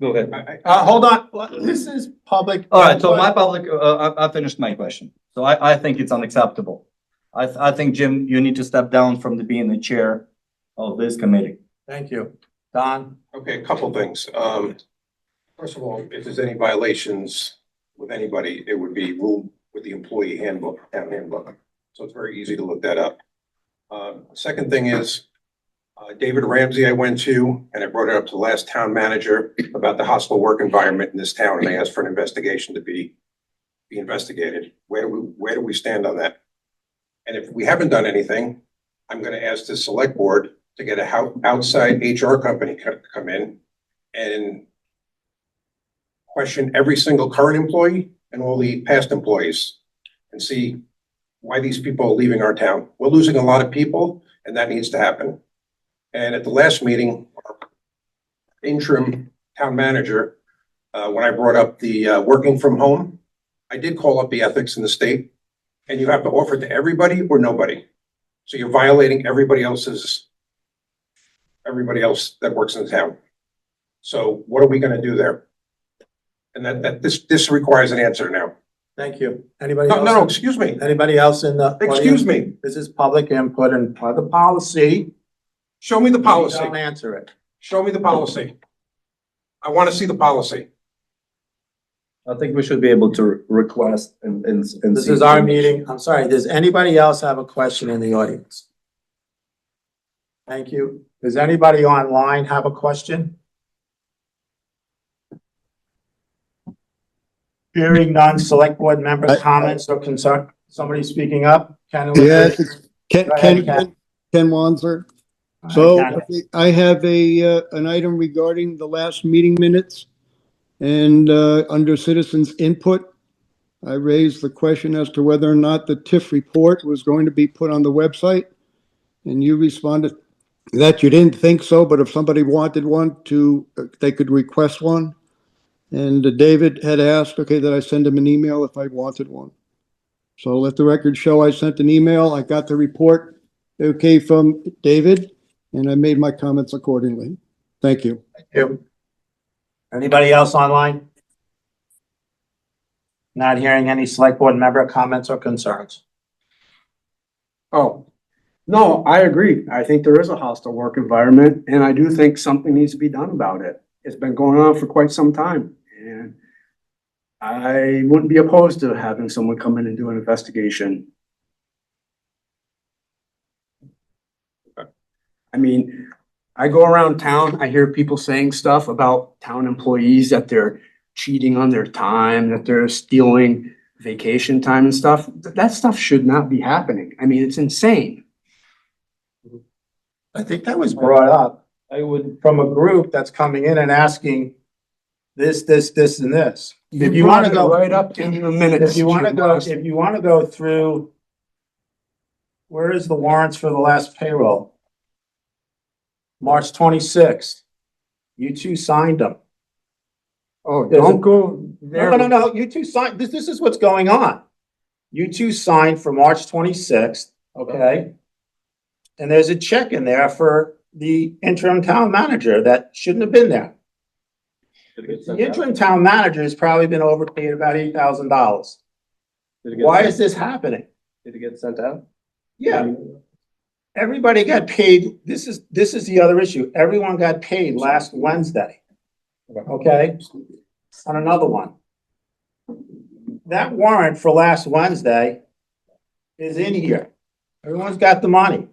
Go ahead. Hold on, this is public. All right, so my public, I finished my question. So I think it's unacceptable. I think, Jim, you need to step down from being the chair of this committee. Thank you. Don? Okay, a couple things. First of all, if there's any violations with anybody, it would be ruled with the employee handbook, town handbook. So it's very easy to look that up. Second thing is, David Ramsey, I went to, and I brought it up to the last town manager about the hostile work environment in this town, and they asked for an investigation to be investigated. Where do we stand on that? And if we haven't done anything, I'm gonna ask the select board to get a outside HR company to come in and question every single current employee and all the past employees and see why these people are leaving our town. We're losing a lot of people, and that needs to happen. And at the last meeting, our interim town manager, when I brought up the working from home, I did call up the ethics in the state, and you have to offer it to everybody or nobody. So you're violating everybody else that works in the town. So what are we gonna do there? And this requires an answer now. Thank you. Anybody No, else? no, excuse me. Anybody else in the? Excuse audience? me. This is public input and part of the policy. Show me the policy. Don't answer it. Show me the policy. I want to see the policy. I think we should be able to request and. This is our meeting. I'm sorry, does anybody else have a question in the audience? Thank you. Does anybody online have a question? Hearing none, select board member comments or concern, somebody speaking up? Yes, it's Ken, Go ahead, Ken. Ken Wanzer. All right, So Ken. I have an item regarding the last meeting minutes. And under citizens input, I raised the question as to whether or not the TIF report was going to be put on the website. And you responded that you didn't think so, but if somebody wanted one they could request one. And David had asked, okay, that I send him an email if I wanted one. So let the record show I sent an email. I got the report, okay, from David, and I made my comments accordingly. Thank you. Thank you. Anybody else online? Not hearing any select board member comments or concerns. Oh, no, I agree. I think there is a hostile work environment, and I do think something needs to be done about it. It's been going on for quite some time, and I wouldn't be opposed to having someone come in and do an investigation. I mean, I go around town, I hear people saying stuff about town employees, that they're cheating on their time, that they're stealing vacation time and stuff. That stuff should not be happening. I mean, it's insane. I think that was brought up. From a group that's coming in and asking this, and this. If you want to go right up in the minutes. if you want to go through, where is the warrants for the last payroll? March 26th. You two signed them. Oh, don't go there. No. You two signed, this is what's going on. You two signed for March 26th, okay? And there's a check in there for the interim town manager that shouldn't have been there. The interim town manager has probably been overpaid about $8,000. Why is this happening? Did it get sent out? Yeah. Everybody got paid. This is the other issue. Everyone got paid last Wednesday. Okay? On another one. That warrant for last Wednesday is in here. Everyone's got the money.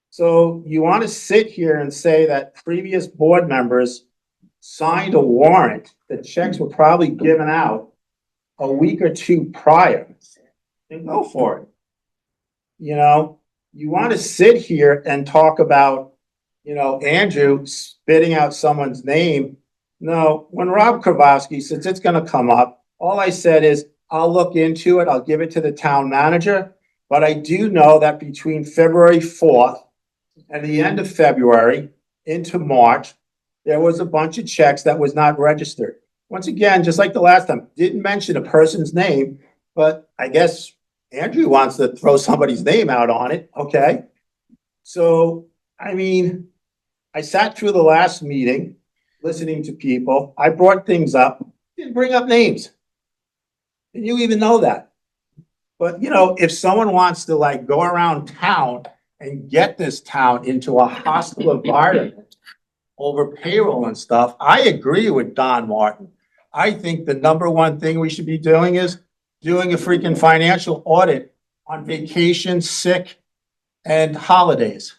So you want to sit here and say that previous board members signed a warrant, the checks were probably given out a week or two prior. Then go for it. You know, you want to sit here and talk about, you know, Andrew spitting out someone's name. No, when Rob Kravosky, since it's gonna come up, all I said is, I'll look into it, I'll give it to the town manager. But I do know that between February 4th and the end of February into March, there was a bunch of checks that was not registered. Once again, just like the last time, didn't mention a person's name, but I guess Andrew wants to throw somebody's name out on it, okay? So, I mean, I sat through the last meeting, listening to people. I brought things up, didn't bring up names. And you even know that. But, you know, if someone wants to like go around town and get this town into a hostile environment over payroll and stuff, I agree with Don Martin. I think the number one thing we should be doing is doing a freaking financial audit on vacation, sick, and holidays.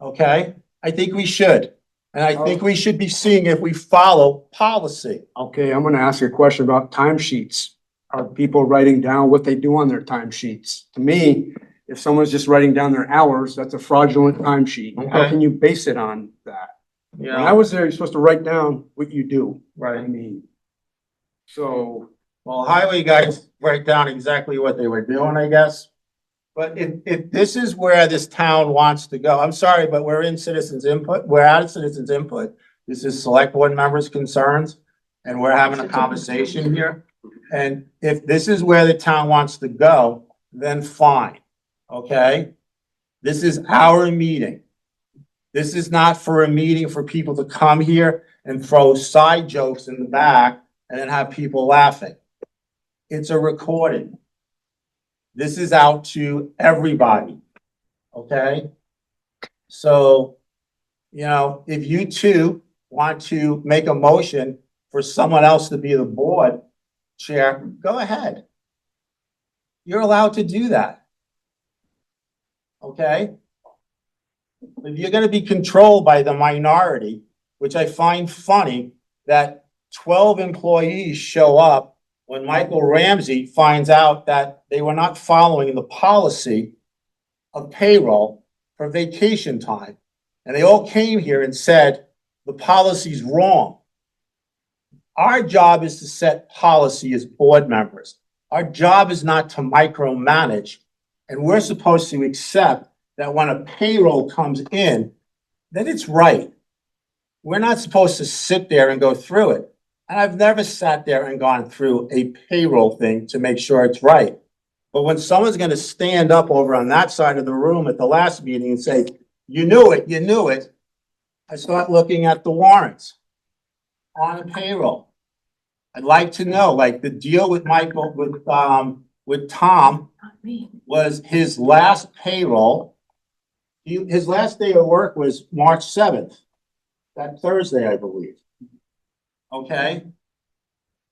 Okay? I think we should. And I think we should be seeing if we follow policy. Okay, I'm gonna ask you a question about timesheets. Are people writing down what they do on their timesheets? To me, if someone's just writing down their hours, that's a fraudulent timesheet. How Okay. can you base it on that? You When I know, was there, you're supposed to write down what you do. I right. mean, so, Well, highway guys write down exactly what they were doing, I guess. But if this is where this town wants to go, I'm sorry, but we're in citizens input. We're out of citizens input. This is select board members' concerns, and we're having a conversation here. And if this is where the town wants to go, then fine, okay? This is our meeting. This is not for a meeting for people to come here and throw side jokes in the back and then have people laughing. It's a recording. This is out to everybody, okay? So, you know, if you two want to make a motion for someone else to be the board chair, go ahead. You're allowed to do that. Okay? If you're gonna be controlled by the minority, which I find funny that 12 employees show up when Michael Ramsey finds out that they were not following the policy of payroll for vacation time. And they all came here and said, the policy's wrong. Our job is to set policy as board members. Our job is not to micromanage. And we're supposed to accept that when a payroll comes in, that it's right. We're not supposed to sit there and go through it. And I've never sat there and gone through a payroll thing to make sure it's right. But when someone's gonna stand up over on that side of the room at the last meeting and say, you knew it, I start looking at the warrants on the payroll. I'd like to know, like, the deal with Michael, with Tom was his last payroll. His last day of work was March 7th, that Thursday, I believe. Okay?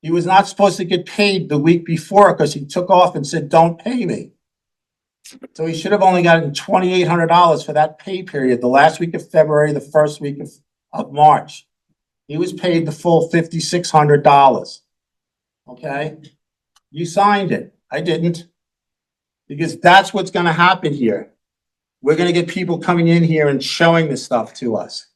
He was not supposed to get paid the week before because he took off and said, don't pay me. So he should have only gotten $2,800 for that pay period, the last week of February, the first week of March. He was paid the full $5,600. Okay? You signed it. I didn't. Because that's what's gonna happen here. We're gonna get people coming in here and showing this stuff to us.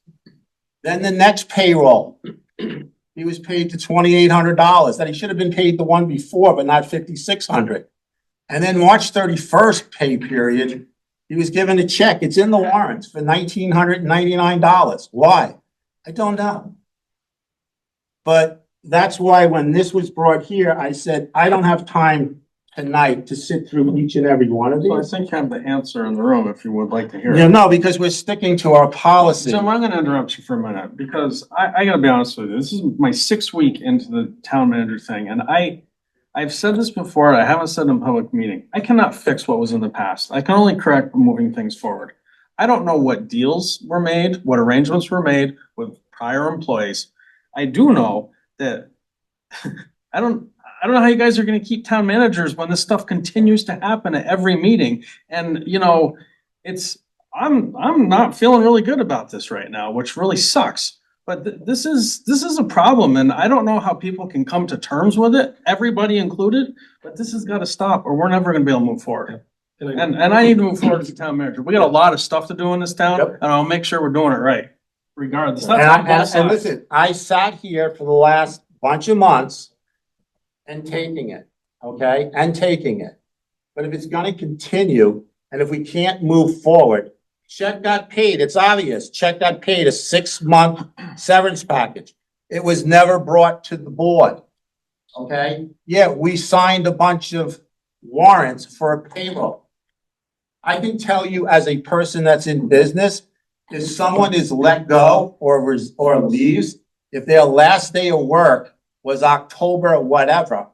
Then the next payroll, he was paid to $2,800, that he should have been paid the one before, but not $5,600. And then March 31st pay period, he was given a check. It's in the warrants for $1,999. Why? I don't know. But that's why when this was brought here, I said, I don't have time tonight to sit through each and every one of so I these. think you have the answer in the room if you would like to hear Yeah, it. no, because we're sticking to our policy. Jim, I'm gonna interrupt you for a minute because I gotta be honest with you. This is my 6th week into the town manager thing and I've said this before, I haven't said it in public meeting. I cannot fix what was in the past. I can only correct moving things forward. I don't know what deals were made, what arrangements were made with prior employees. I do know that I don't know how you guys are gonna keep town managers when this stuff continues to happen at every meeting. And, you know, I'm not feeling really good about this right now, which really sucks. But this is a problem and I don't know how people can come to terms with it, everybody included, but this has gotta stop or we're never gonna be able to move forward. And I need to move forward as the town manager. We got a lot of stuff to do in this town, Yep. and I'll make sure we're doing it right, regardless. And, That's on both and sides. listen, I sat here for the last bunch of months and taking it, okay, and taking it. But if it's gonna continue, and if we can't move forward, check got paid, it's obvious, check got paid a 6-month severance package. It was never brought to the board, okay? Yeah, we signed a bunch of warrants for a payroll. I can tell you as a person that's in business, if someone is let go or leaves, if their last day of work was October or whatever,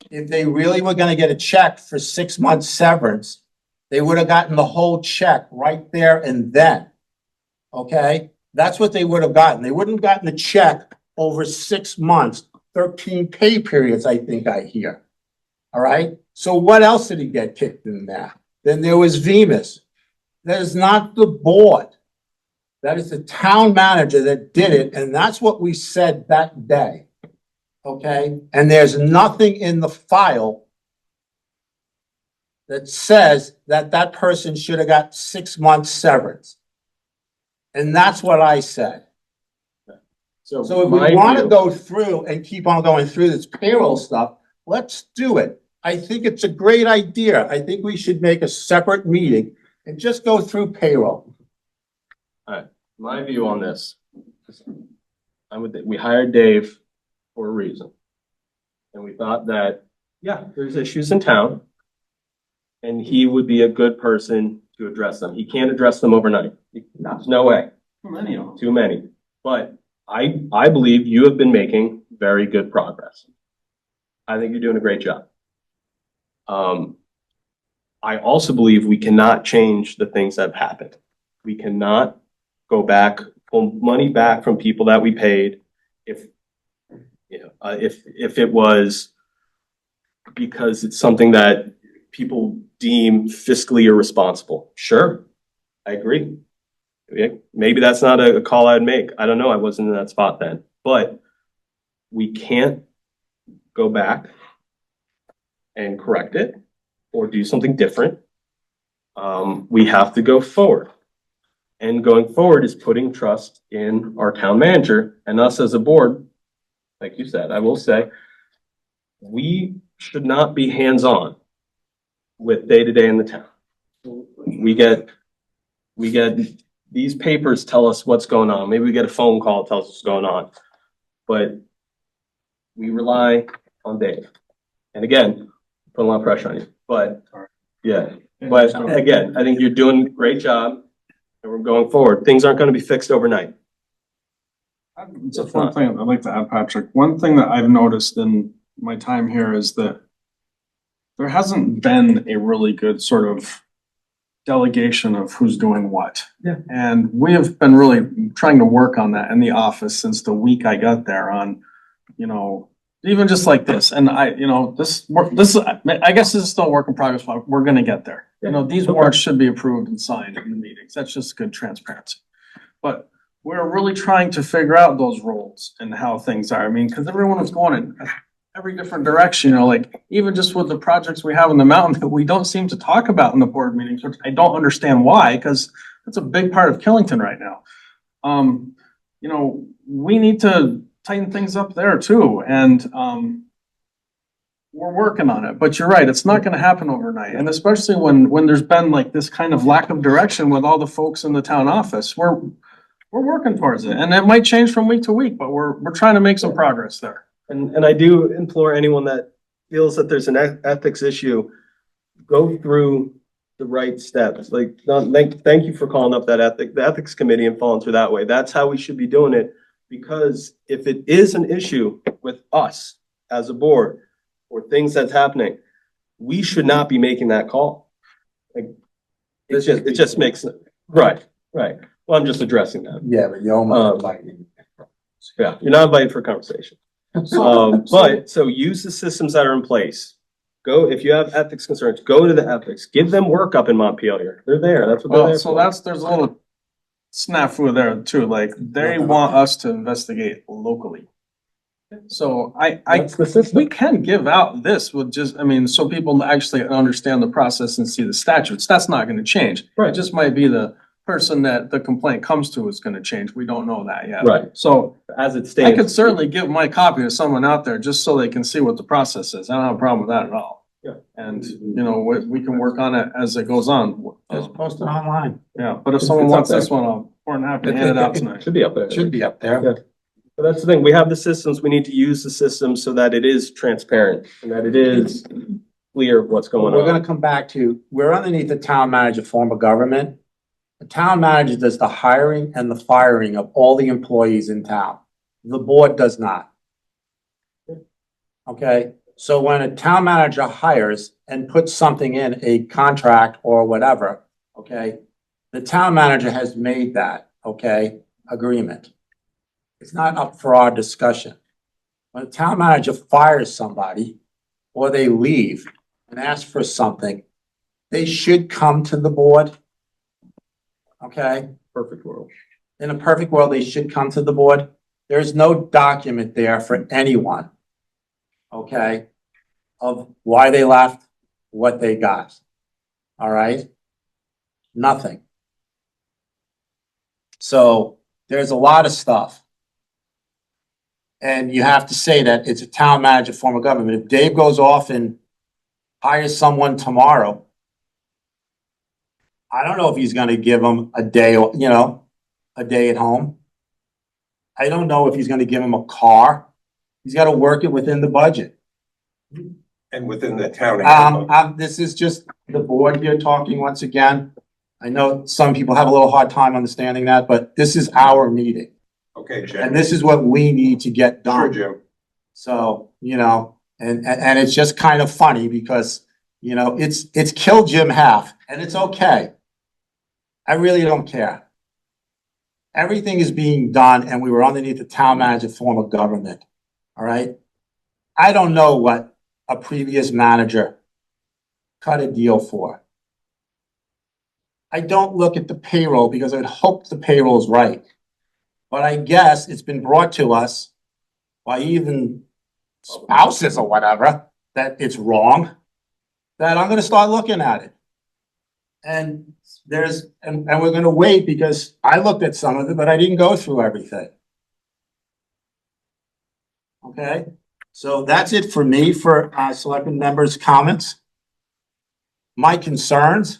if they really were gonna get a check for 6 months severance, they would have gotten the whole check right there and then. Okay? That's what they would have gotten. They wouldn't have gotten a check over 6 months, 13 pay periods, I think I hear. All right? So what else did he get kicked in there? Then there was V.S.A. That is not the board. That is the town manager that did it, and that's what we said that day. Okay? And there's nothing in the file that says that that person should have got 6 months severance. And that's what I said. So if we my want to view- go through and keep on going through this payroll stuff, let's do it. I think it's a great idea. I think we should make a separate meeting and just go through payroll. My view on this, we hired Dave for a reason. And we thought that, yeah, there's issues in town. And he would be a good person to address them. He can't address them overnight. There's no way. Too many of them. Too many. But I believe you have been making very good progress. I think you're doing a great job. I also believe we cannot change the things that have happened. We cannot go back, pull money back from people that we paid if it was because it's something that people deem fiscally irresponsible. Sure, I agree. Maybe that's not a call I'd make. I don't know. I wasn't in that spot then. But we can't go back and correct it or do something different. We have to go forward. And going forward is putting trust in our town manager and us as a board. Like you said, I will say, we should not be hands-on with day-to-day in the town. We get these papers tell us what's going on. Maybe we get a phone call that tells us what's going on. But we rely on Dave. And again, put a lot of pressure on you. But yeah, but again, I think you're doing a great job and we're going forward. Things aren't going to be fixed overnight. Just one thing I'd like to add, Patrick. One thing that I've noticed in my time here is that there hasn't been a really good sort of delegation of who's doing what. Yeah. And we have been really trying to work on that in the office since the week I got there on, even just like this. And I guess this is still a work in progress, but we're gonna get there. These warrants should be approved and signed in the meetings. That's just good transparency. But we're really trying to figure out those roles and how things are. I mean, because everyone is going in every different direction, like even just with the projects we have in the mountain that we don't seem to talk about in the board meetings, which I don't understand why, because that's a big part of KIllington right now. We need to tighten things up there too. And we're working on it, but you're right, it's not gonna happen overnight. And especially when there's been like this kind of lack of direction with all the folks in the town office, we're working towards it. And it might change from week to week, but we're trying to make some progress there. And I do implore anyone that feels that there's an ethics issue, go through the right steps. Thank you for calling up the ethics committee and following through that way. That's how we should be doing it. Because if it is an issue with us as a board or things that's happening, we should not be making that call. It just makes right. Well, I'm just addressing that. Yeah, but you're almost Yeah, you're not invited for a conversation. So use the systems that are in place. Go, if you have ethics concerns, go to the ethics. Give them work up in Montpelier. They're there. That's what they're there So for. there's a little snafu there too. Like they want us to investigate locally. So I, That's the system. we can give out this with just, I mean, so people actually understand the process and see the statutes. That's not gonna change. It just might be the person that the complaint comes to is gonna change. We don't know that yet. Right. So As it I stands. could certainly give my copy to someone out there just so they can see what the process is. I don't have a problem with that at all. Yeah. And, you know, we can work on it as it goes on. Just post it online. Yeah, but if It's someone up wants there. this one, I'm more than happy to hand it out tonight. Should be up there. Should be up there. Yeah. But that's the thing, we have the systems, we need to use the system so that it is transparent and that it is clear what's going We're gonna on. come back to, we're underneath the town manager form of government. The town manager does the hiring and the firing of all the employees in town. The board does not. Okay, so when a town manager hires and puts something in a contract or whatever, okay, the town manager has made that, okay, agreement. It's not up for our discussion. When a town manager fires somebody or they leave and ask for something, they should come to the board. Okay, Perfect world. in a perfect world, they should come to the board. There's no document there for anyone. Okay, of why they left, what they got. All right? Nothing. So there's a lot of stuff. And you have to say that it's a town manager form of government. If Dave goes off and hires someone tomorrow, I don't know if he's gonna give them a day, a day at home. I don't know if he's gonna give him a car. He's gotta work it within the budget. And within the town. handbook. This is just the board here talking once again. I know some people have a little hard time understanding that, but this is our meeting. Okay, And Jim. this is what we need to get Sure, done. Jim. So, and it's just kind of funny because, it's killed Jim half and it's okay. I really don't care. Everything is being done and we were underneath the town manager form of government. All right? I don't know what a previous manager cut a deal for. I don't look at the payroll because I'd hope the payroll is right. But I guess it's been brought to us by even spouses or whatever, that it's wrong, that I'm gonna start looking at it. And and we're gonna wait because I looked at some of it, but I didn't go through everything. Okay, so that's it for me for selected members' comments. My concerns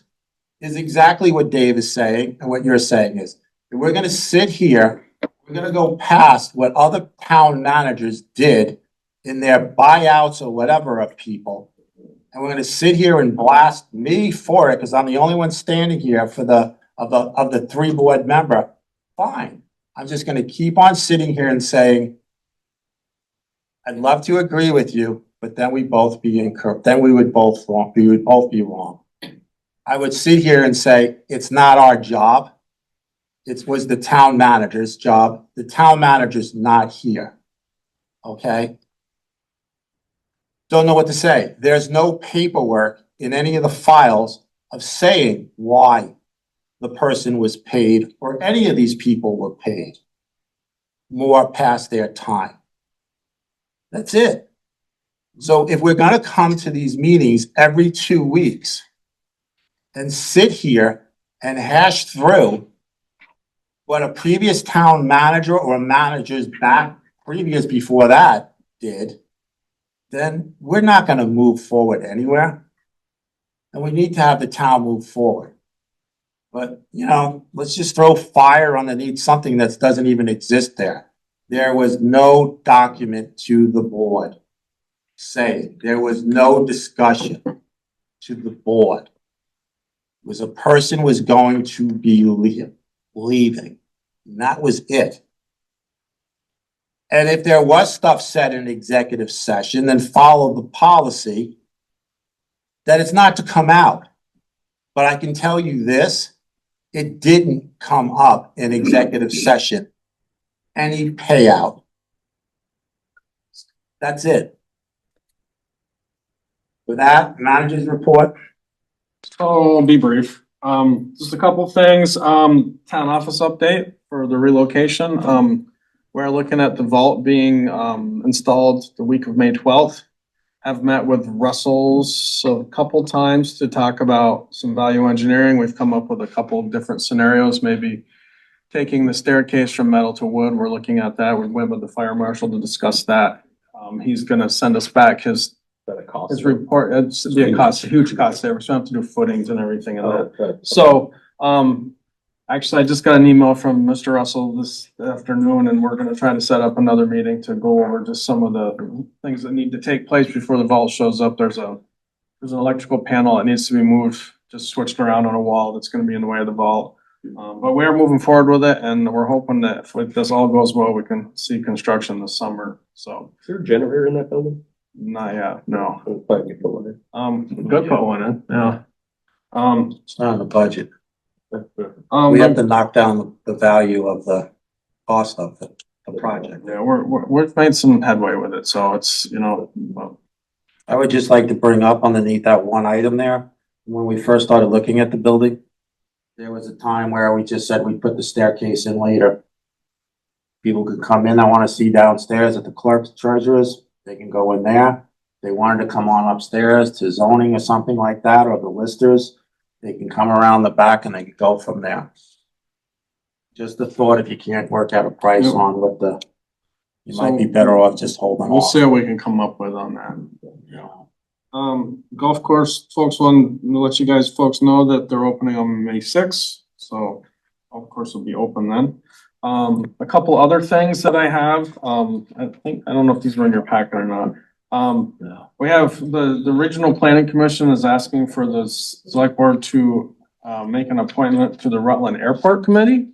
is exactly what Dave is saying and what you're saying is, that we're gonna sit here, we're gonna go past what other town managers did in their buyouts or whatever of people. And we're gonna sit here and blast me for it, because I'm the only one standing here for of the three board member. Fine, I'm just gonna keep on sitting here and saying, I'd love to agree with you, but then we both be incorrect, then we would both be wrong. I would sit here and say, it's not our job. It was the town manager's job. The town manager's not here. Okay? Don't know what to say. There's no paperwork in any of the files of saying why the person was paid or any of these people were paid more past their time. That's it. So if we're gonna come to these meetings every 2 weeks and sit here and hash through what a previous town manager or managers previous before that did, then we're not gonna move forward anywhere. And we need to have the town move forward. But, let's just throw fire underneath something that doesn't even exist there. There was no document to the board saying, there was no discussion to the board. It was a person was going to be leaving. And that was it. And if there was stuff said in executive session, then follow the policy that it's not to come out. But I can tell you this, it didn't come up in executive session, any payout. That's it. With that, manager's report. So I'll be brief. Just a couple things. Town office update for the relocation. We're looking at the vault being installed the week of May 12th. I've met with Russell's a couple times to talk about some value engineering. We've come up with a couple of different scenarios, maybe taking the staircase from metal to wood. We're looking at that. We went with the fire marshal to discuss that. He's gonna send us back his report. It's be a cost, a huge cost there. So we have to do footings and everything in that. So, actually, I just got an email from Mr. Russell this afternoon, and we're gonna try to set up another meeting to go over just some of the things that need to take place before the vault shows up. There's an electrical panel that needs to be moved, just switched around on a wall that's gonna be in the way of the vault. But we're moving forward with it, and we're hoping that if this all goes well, we can see construction this summer, so. Is there a generator in that building? Not yet, no. Good put one in, yeah. It's not in the budget. We We have to knock down the value of the cost of the project. Yeah, we've made some headway with it, so it's, I would just like to bring up underneath that one item there, when we first started looking at the building, there was a time where we just said we'd put the staircase in later. People could come in, I want to see downstairs at the clerk's treasurer's, they can go in there. They wanted to come on upstairs to zoning or something like that, or the listers, they can come around the back and they can go from there. Just a thought, if you can't work out a price Yep. on what you might be better off just holding we'll off. see what we can come up with on that. Yeah. Golf course, folks, want to let you guys folks know that they're opening on May 6th, so golf course will be open then. A couple other things that I have, I don't know if these were in your packet or not. We have the regional planning commission is asking for the select board to make an appointment to the Rutland Airport Committee.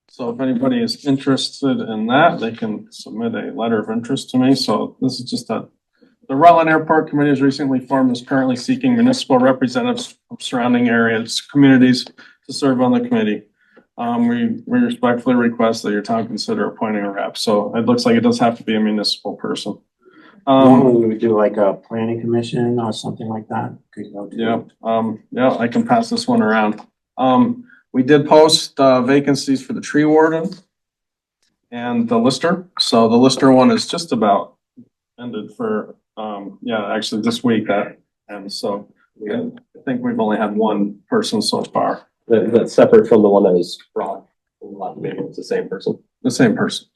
So if anybody is interested in that, they can submit a letter of interest to me. So this is just the Rutland Airport Committee is recently formed, is currently seeking municipal representatives from surrounding areas, communities to serve on the committee. We respectfully request that your town consider appointing a rep. So it looks like it does have to be a municipal person. Normally we would do like a planning commission or something like that. Could go to- Yeah, I can pass this one around. We did post vacancies for the tree warden and the lister. So the lister one is just about ended for, actually this week and so I think we've only had one person so far. That's separate from the one that was brought. Maybe it's the same person. The same person.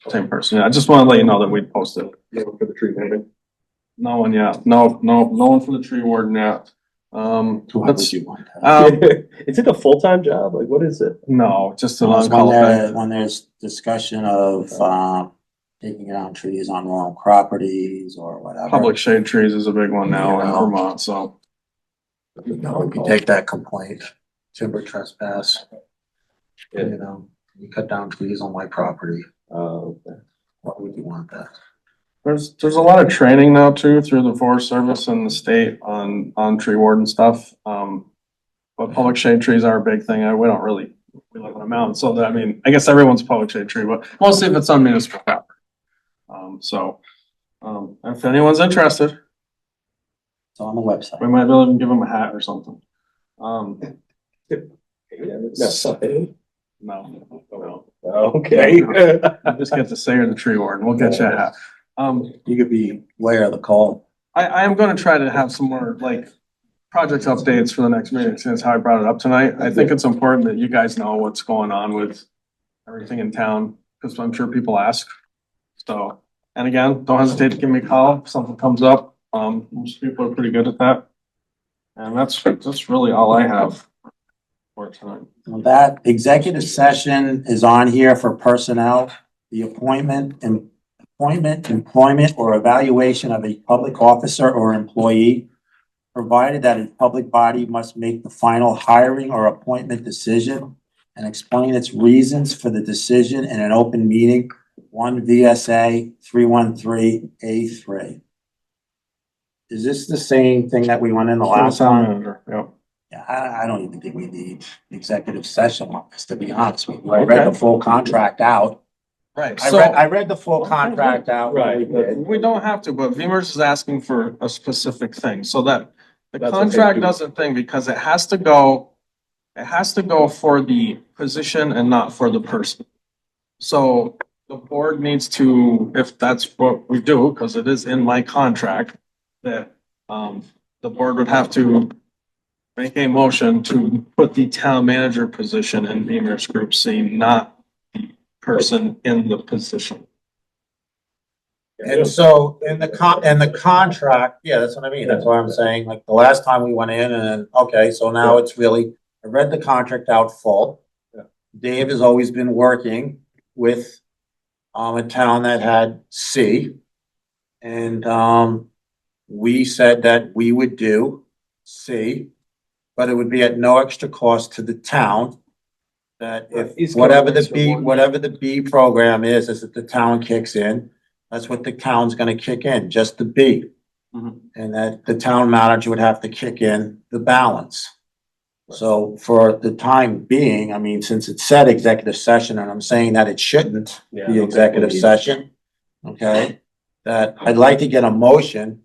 Yeah, I just want to let you know that we posted. For the tree warden. No one yet. No one for the tree warden yet. Who would you want? Is it a full-time job? Like, what is it? No, just an When unqualified. when there's discussion of, taking down trees on rural properties or whatever. Public shade trees is a big one now in Yeah. Vermont, so. You know, we take that complaint, timber trespass. Yeah. You know, you cut down trees on my property. Okay. Why would you want that? There's a lot of training now too through the Forest Service and the state on tree warden stuff. But public shade trees are a big thing. We live on a mountain, so that, I mean, I guess everyone's a public shade tree, but mostly if it's on municipal property. If anyone's interested, It's on the website. we might be able to give them a hat or something. No. Okay. You just get to say you're the tree warden. We'll get you a hat. You could be aware of the call. I am gonna try to have some more project updates for the next meeting, since how I brought it up tonight. I think it's important that you guys know what's going on with everything in town, because I'm sure people ask. So, and again, don't hesitate to give me a call if something comes up. Most people are pretty good at that. And that's really all I have for tonight. That executive session is on here for personnel, the employment, employment, or evaluation of a public officer or employee, provided that a public body must make the final hiring or appointment decision and explain its reasons for the decision in an open meeting, 1 V.S.A. 313A3. Is this the same thing that we went in the last Town time? manager, yep. Yeah, I don't even think we need executive session on this, to be honest with you. I read the full contract out. Right. I read the full contract out. Right. We don't have to, but VEMR's is asking for a specific thing, so that the That's okay, contract too. doesn't thing, because it has to go for the position and not for the person. So The board needs to, if that's what we do, because it is in my contract, that, the board would have to make a motion to put the town manager position in Beamer's Group C, not the person in the position. And so in the contract, yeah, that's what I mean. That's why I'm saying, like, the last time we went in and, okay, so now it's really, I read the contract out full. Yeah. Dave has always been working with, a town that had C. And, we said that we would do C, but it would be at no extra cost to the town. That if whatever the B program is that the town kicks in, that's what the town's gonna kick in, just the B. Mhm. And that the town manager would have to kick in the balance. So for the time being, I mean, since it said executive session, and I'm saying that it shouldn't Yeah, be executive session, okay? That I'd like to get a motion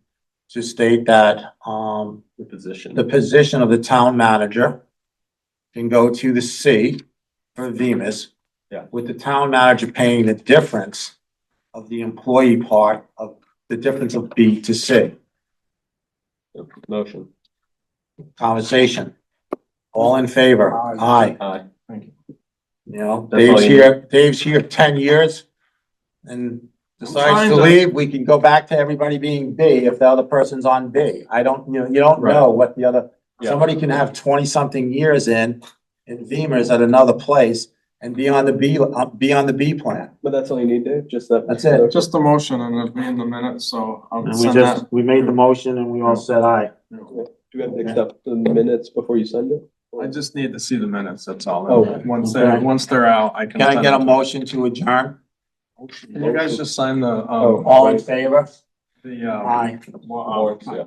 to state that, The position. the position of the town manager can go to the C for VMIS. Yeah. With the town manager paying the difference of the employee part of the difference of B to C. Motion. Conversation. All in favor? Aye. Aye. You know, That's all Dave's here 10 years and decides trying to to- leave. We can go back to everybody being B if the other person's on B. I don't, you don't know what the other, Yeah. somebody can have 20-something years in Beamer's at another place and be on the B plan. But that's all you need, Dave? Just that? That's it. Just the motion and it'll be in the minutes, so I'll And we send just, that. we made the motion and we all said aye. Do we have to accept the minutes before you send it? I just need to see the minutes, that's all. Oh. Once they're out, I can. Can I send get a it. motion to adjourn? Can you guys just sign the, Oh. All in favor? the, Aye. warrants, yeah.